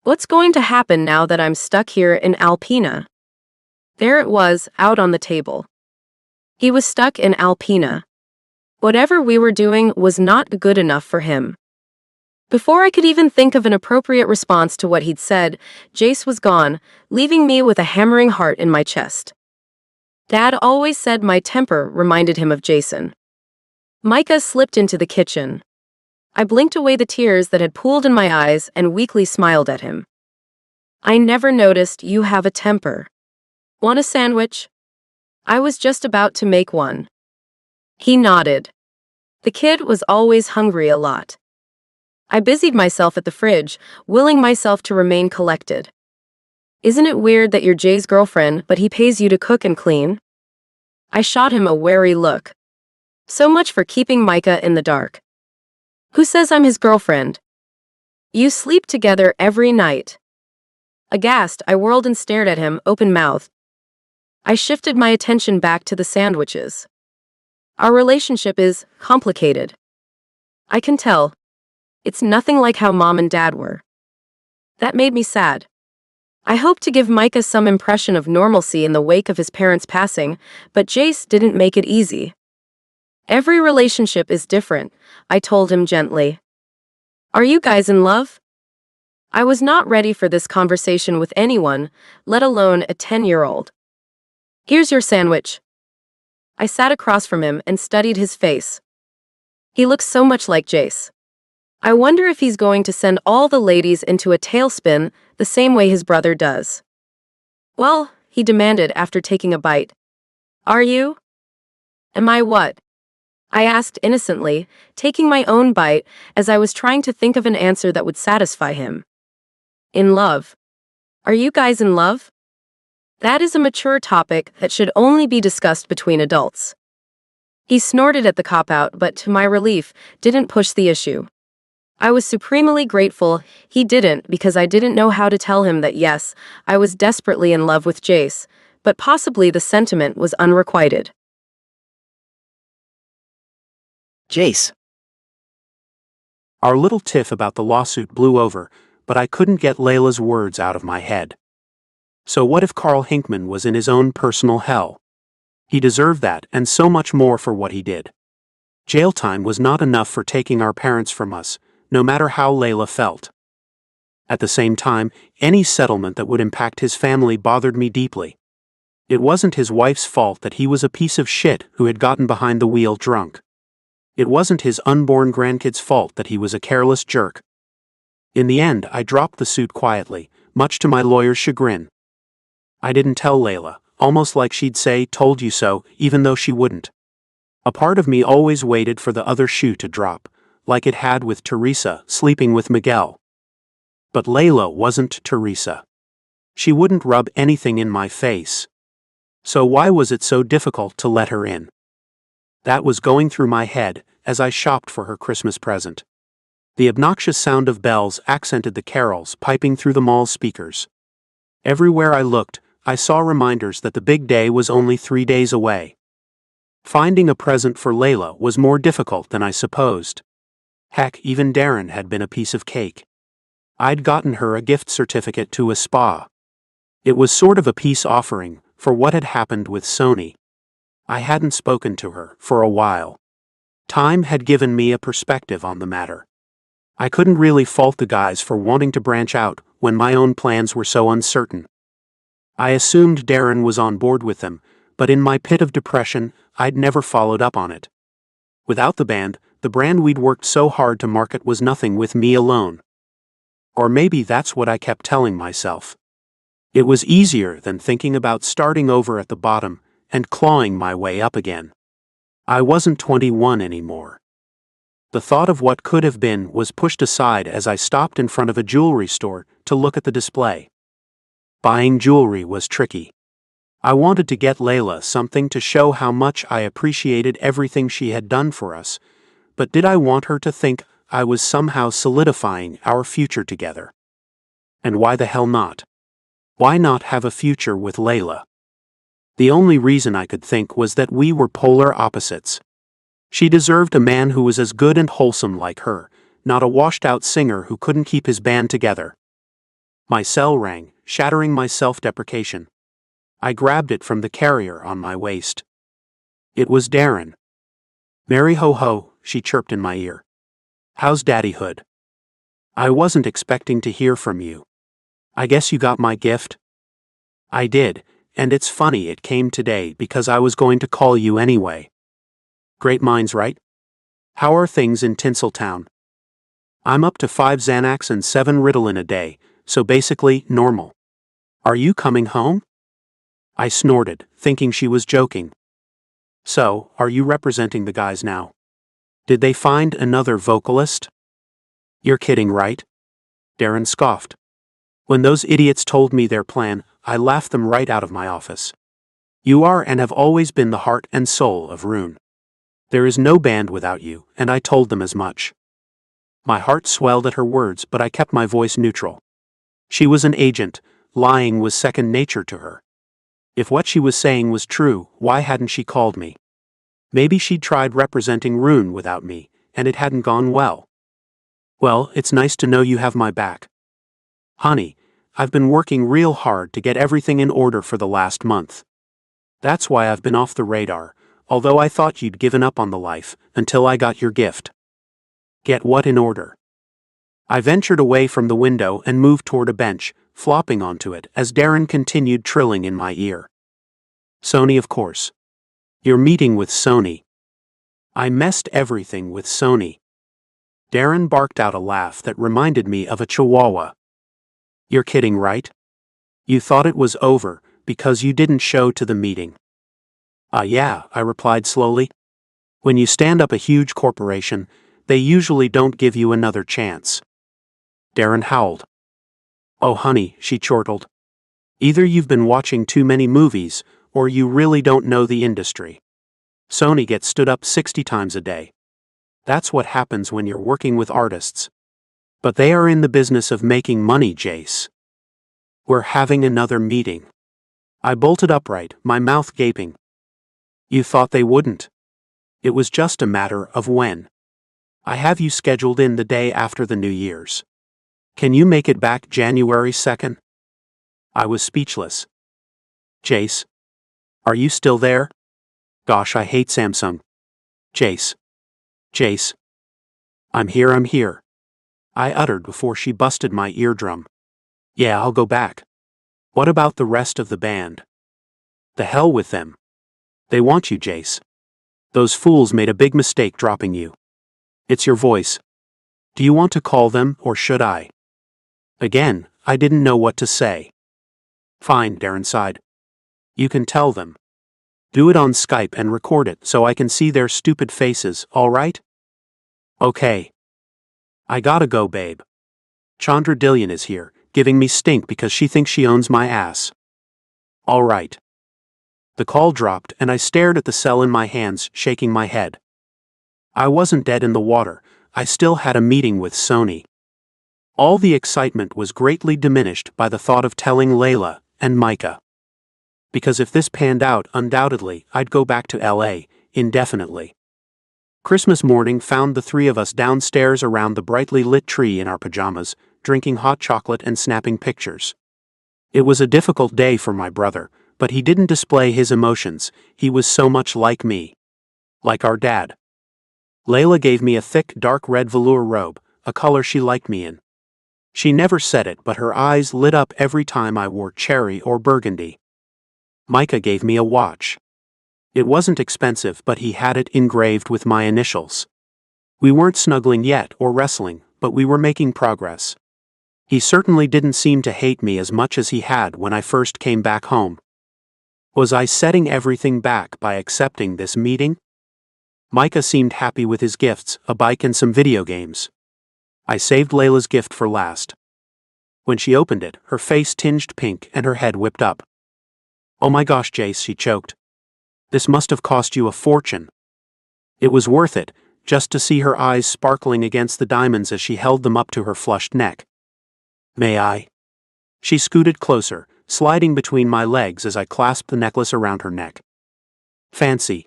"What's going to happen now that I'm stuck here in Alpena?" There it was, out on the table. He was stuck in Alpena. Whatever we were doing was not good enough for him. Before I could even think of an appropriate response to what he'd said, Jace was gone, leaving me with a hammering heart in my chest. Dad always said my temper reminded him of Jason. Micah slipped into the kitchen. I blinked away the tears that had pooled in my eyes and weakly smiled at him. "I never noticed you have a temper. Want a sandwich?" I was just about to make one. He nodded. The kid was always hungry a lot. I busied myself at the fridge, willing myself to remain collected. "Isn't it weird that you're Jay's girlfriend, but he pays you to cook and clean?" I shot him a wary look. So much for keeping Micah in the dark. "Who says I'm his girlfriend?" "You sleep together every night." Aghast, I whirled and stared at him, open-mouthed. I shifted my attention back to the sandwiches. "Our relationship is complicated. I can tell. It's nothing like how Mom and Dad were." That made me sad. I hoped to give Micah some impression of normalcy in the wake of his parents' passing, but Jace didn't make it easy. "Every relationship is different," I told him gently. "Are you guys in love?" I was not ready for this conversation with anyone, let alone a 10-year-old. "Here's your sandwich." I sat across from him and studied his face. He looks so much like Jace. I wonder if he's going to send all the ladies into a tailspin the same way his brother does. "Well," he demanded after taking a bite. "Are you?" "Am I what?" I asked innocently, taking my own bite as I was trying to think of an answer that would satisfy him. "In love. Are you guys in love?" That is a mature topic that should only be discussed between adults. He snorted at the cop-out, but to my relief, didn't push the issue. I was supremely grateful he didn't, because I didn't know how to tell him that yes, I was desperately in love with Jace, but possibly the sentiment was unrequited. Jace. Our little tiff about the lawsuit blew over, but I couldn't get Layla's words out of my head. So what if Carl Hinkman was in his own personal hell? He deserved that and so much more for what he did. Jail time was not enough for taking our parents from us, no matter how Layla felt. At the same time, any settlement that would impact his family bothered me deeply. It wasn't his wife's fault that he was a piece of shit who had gotten behind the wheel drunk. It wasn't his unborn grandkid's fault that he was a careless jerk. In the end, I dropped the suit quietly, much to my lawyer's chagrin. I didn't tell Layla, almost like she'd say, "Told you so," even though she wouldn't. A part of me always waited for the other shoe to drop, like it had with Teresa sleeping with Miguel. But Layla wasn't Teresa. She wouldn't rub anything in my face. So why was it so difficult to let her in? That was going through my head as I shopped for her Christmas present. The obnoxious sound of bells accented the carols piping through the mall's speakers. Everywhere I looked, I saw reminders that the big day was only 3 days away. Finding a present for Layla was more difficult than I supposed. Heck, even Darren had been a piece of cake. I'd gotten her a gift certificate to a spa. It was sort of a peace offering for what had happened with Sony. I hadn't spoken to her for a while. Time had given me a perspective on the matter. I couldn't really fault the guys for wanting to branch out when my own plans were so uncertain. I assumed Darren was on board with them, but in my pit of depression, I'd never followed up on it. Without the band, the brand we'd worked so hard to market was nothing with me alone. Or maybe that's what I kept telling myself. It was easier than thinking about starting over at the bottom and clawing my way up again. I wasn't 21 anymore. The thought of what could have been was pushed aside as I stopped in front of a jewelry store to look at the display. Buying jewelry was tricky. I wanted to get Layla something to show how much I appreciated everything she had done for us, but did I want her to think I was somehow solidifying our future together? And why the hell not? Why not have a future with Layla? The only reason I could think was that we were polar opposites. She deserved a man who was as good and wholesome like her, not a washed-out singer who couldn't keep his band together. My cell rang, shattering my self-deprecation. I grabbed it from the carrier on my waist. It was Darren. "Merry ho-ho," she chirped in my ear. "How's daddyhood? I wasn't expecting to hear from you. I guess you got my gift?" I did, and it's funny it came today because I was going to call you anyway. Great minds, right? How are things in Tinseltown? I'm up to 5 Xanax and 7 Ritalin a day, so basically normal. Are you coming home? I snorted, thinking she was joking. So, are you representing the guys now? Did they find another vocalist? You're kidding, right? Darren scoffed. When those idiots told me their plan, I laughed them right out of my office. You are and have always been the heart and soul of Rune. There is no band without you, and I told them as much. My heart swelled at her words, but I kept my voice neutral. She was an agent. Lying was second nature to her. If what she was saying was true, why hadn't she called me? Maybe she'd tried representing Rune without me, and it hadn't gone well. Well, it's nice to know you have my back. Honey, I've been working real hard to get everything in order for the last month. That's why I've been off the radar, although I thought you'd given up on the life until I got your gift. Get what in order? I ventured away from the window and moved toward a bench, flopping onto it as Darren continued trilling in my ear. Sony, of course. You're meeting with Sony. I messed everything with Sony. Darren barked out a laugh that reminded me of a chihuahua. You're kidding, right? You thought it was over because you didn't show to the meeting. Yeah, I replied slowly. When you stand up a huge corporation, they usually don't give you another chance. Darren howled. Oh honey, she chortled. Either you've been watching too many movies, or you really don't know the industry. Sony gets stood up 60 times a day. That's what happens when you're working with artists. But they are in the business of making money, Jace. We're having another meeting. I bolted upright, my mouth gaping. You thought they wouldn't. It was just a matter of when. I have you scheduled in the day after the New Year's. Can you make it back January 2nd? I was speechless. Jace? Are you still there? Gosh, I hate Samsung. Jace. Jace. I'm here. I uttered before she busted my eardrum. Yeah, I'll go back. What about the rest of the band? The hell with them. They want you, Jace. Those fools made a big mistake dropping you. It's your voice. Do you want to call them, or should I? Again, I didn't know what to say. Fine, Darren sighed. You can tell them. Do it on Skype and record it so I can see their stupid faces, all right? Okay. I gotta go, babe. Chandra Dillian is here, giving me stink because she thinks she owns my ass. All right. The call dropped and I stared at the cell in my hands, shaking my head. I wasn't dead in the water, I still had a meeting with Sony. All the excitement was greatly diminished by the thought of telling Layla and Micah. Because if this panned out, undoubtedly, I'd go back to LA, indefinitely. Christmas morning found the three of us downstairs around the brightly lit tree in our pajamas, drinking hot chocolate and snapping pictures. It was a difficult day for my brother, but he didn't display his emotions, he was so much like me. Like our dad. Layla gave me a thick dark red velour robe, a color she liked me in. She never said it, but her eyes lit up every time I wore cherry or burgundy. Micah gave me a watch. It wasn't expensive, but he had it engraved with my initials. We weren't snuggling yet or wrestling, but we were making progress. He certainly didn't seem to hate me as much as he had when I first came back home. Was I setting everything back by accepting this meeting? Micah seemed happy with his gifts, a bike and some video games. I saved Layla's gift for last. When she opened it, her face tinged pink and her head whipped up. Oh my gosh, Jace, she choked. This must have cost you a fortune. It was worth it, just to see her eyes sparkling against the diamonds as she held them up to her flushed neck. May I? She scooted closer, sliding between my legs as I clasped the necklace around her neck. Fancy.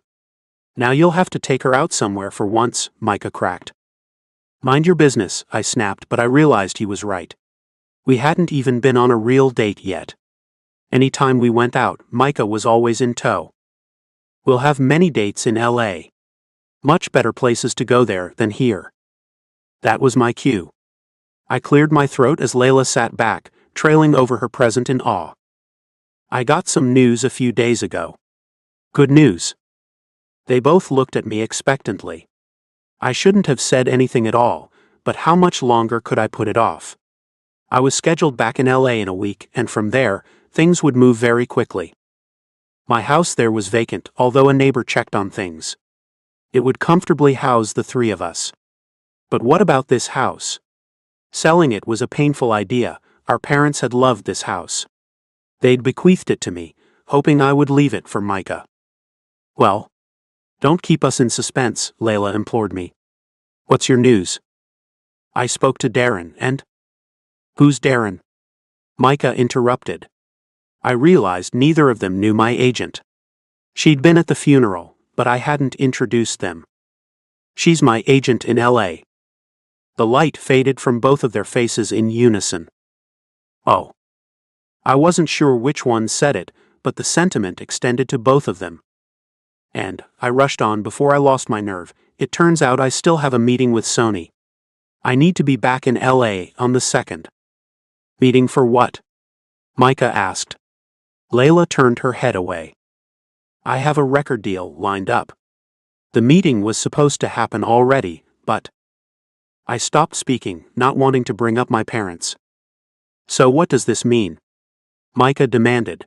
Now you'll have to take her out somewhere for once, Micah cracked. Mind your business, I snapped, but I realized he was right. We hadn't even been on a real date yet. Any time we went out, Micah was always in tow. We'll have many dates in LA. Much better places to go there than here. That was my cue. I cleared my throat as Layla sat back, trailing over her present in awe. I got some news a few days ago. Good news. They both looked at me expectantly. I shouldn't have said anything at all, but how much longer could I put it off? I was scheduled back in LA in a week, and from there, things would move very quickly. My house there was vacant, although a neighbor checked on things. It would comfortably house the three of us. But what about this house? Selling it was a painful idea. Our parents had loved this house. They'd bequeathed it to me, hoping I would leave it for Micah. Well, don't keep us in suspense, Layla implored me. What's your news? I spoke to Darren, and... Who's Darren? Micah interrupted. I realized neither of them knew my agent. She'd been at the funeral, but I hadn't introduced them. She's my agent in LA. The light faded from both of their faces in unison. Oh. I wasn't sure which one said it, but the sentiment extended to both of them. And, I rushed on before I lost my nerve, it turns out I still have a meeting with Sony. I need to be back in LA on the 2nd. Meeting for what? Micah asked. Layla turned her head away. I have a record deal lined up. The meeting was supposed to happen already, but... I stopped speaking, not wanting to bring up my parents. So what does this mean? Micah demanded.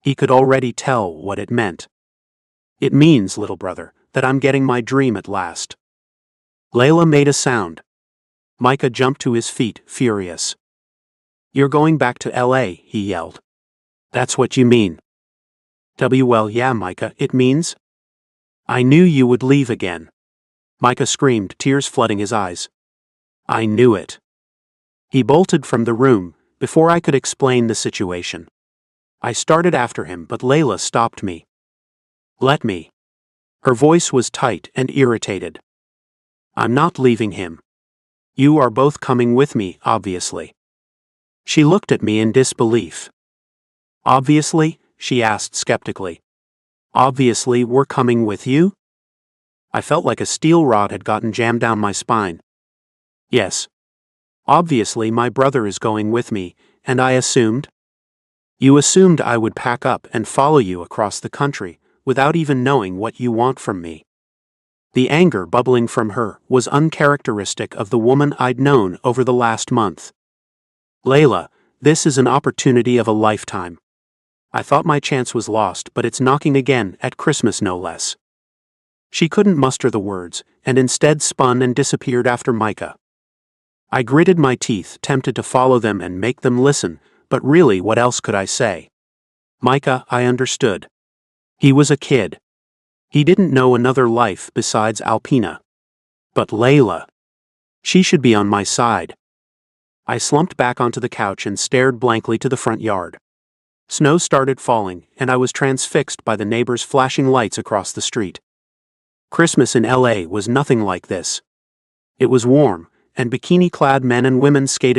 He could already tell what it meant. It means, little brother, that I'm getting my dream at last. Layla made a sound. Micah jumped to his feet, furious. You're going back to LA, he yelled. That's what you mean. Well, yeah, Micah, it means. I knew you would leave again. Micah screamed, tears flooding his eyes. I knew it. He bolted from the room before I could explain the situation. I started after him, but Layla stopped me. Let me. Her voice was tight and irritated. I'm not leaving him. You are both coming with me, obviously. She looked at me in disbelief. Obviously? She asked skeptically. Obviously we're coming with you? I felt like a steel rod had gotten jammed down my spine. Yes. Obviously my brother is going with me, and I assumed? You assumed I would pack up and follow you across the country, without even knowing what you want from me. The anger bubbling from her was uncharacteristic of the woman I'd known over the last month. Layla, this is an opportunity of a lifetime. I thought my chance was lost, but it's knocking again, at Christmas no less. She couldn't muster the words, and instead spun and disappeared after Micah. I gritted my teeth, tempted to follow them and make them listen, but really what else could I say? Micah, I understood. He was a kid. He didn't know another life besides Alpina. But Layla. She should be on my side. I slumped back onto the couch and stared blankly to the front yard. Snow started falling, and I was transfixed by the neighbors' flashing lights across the street. Christmas in LA was nothing like this. It was warm, and bikini-clad men and women skated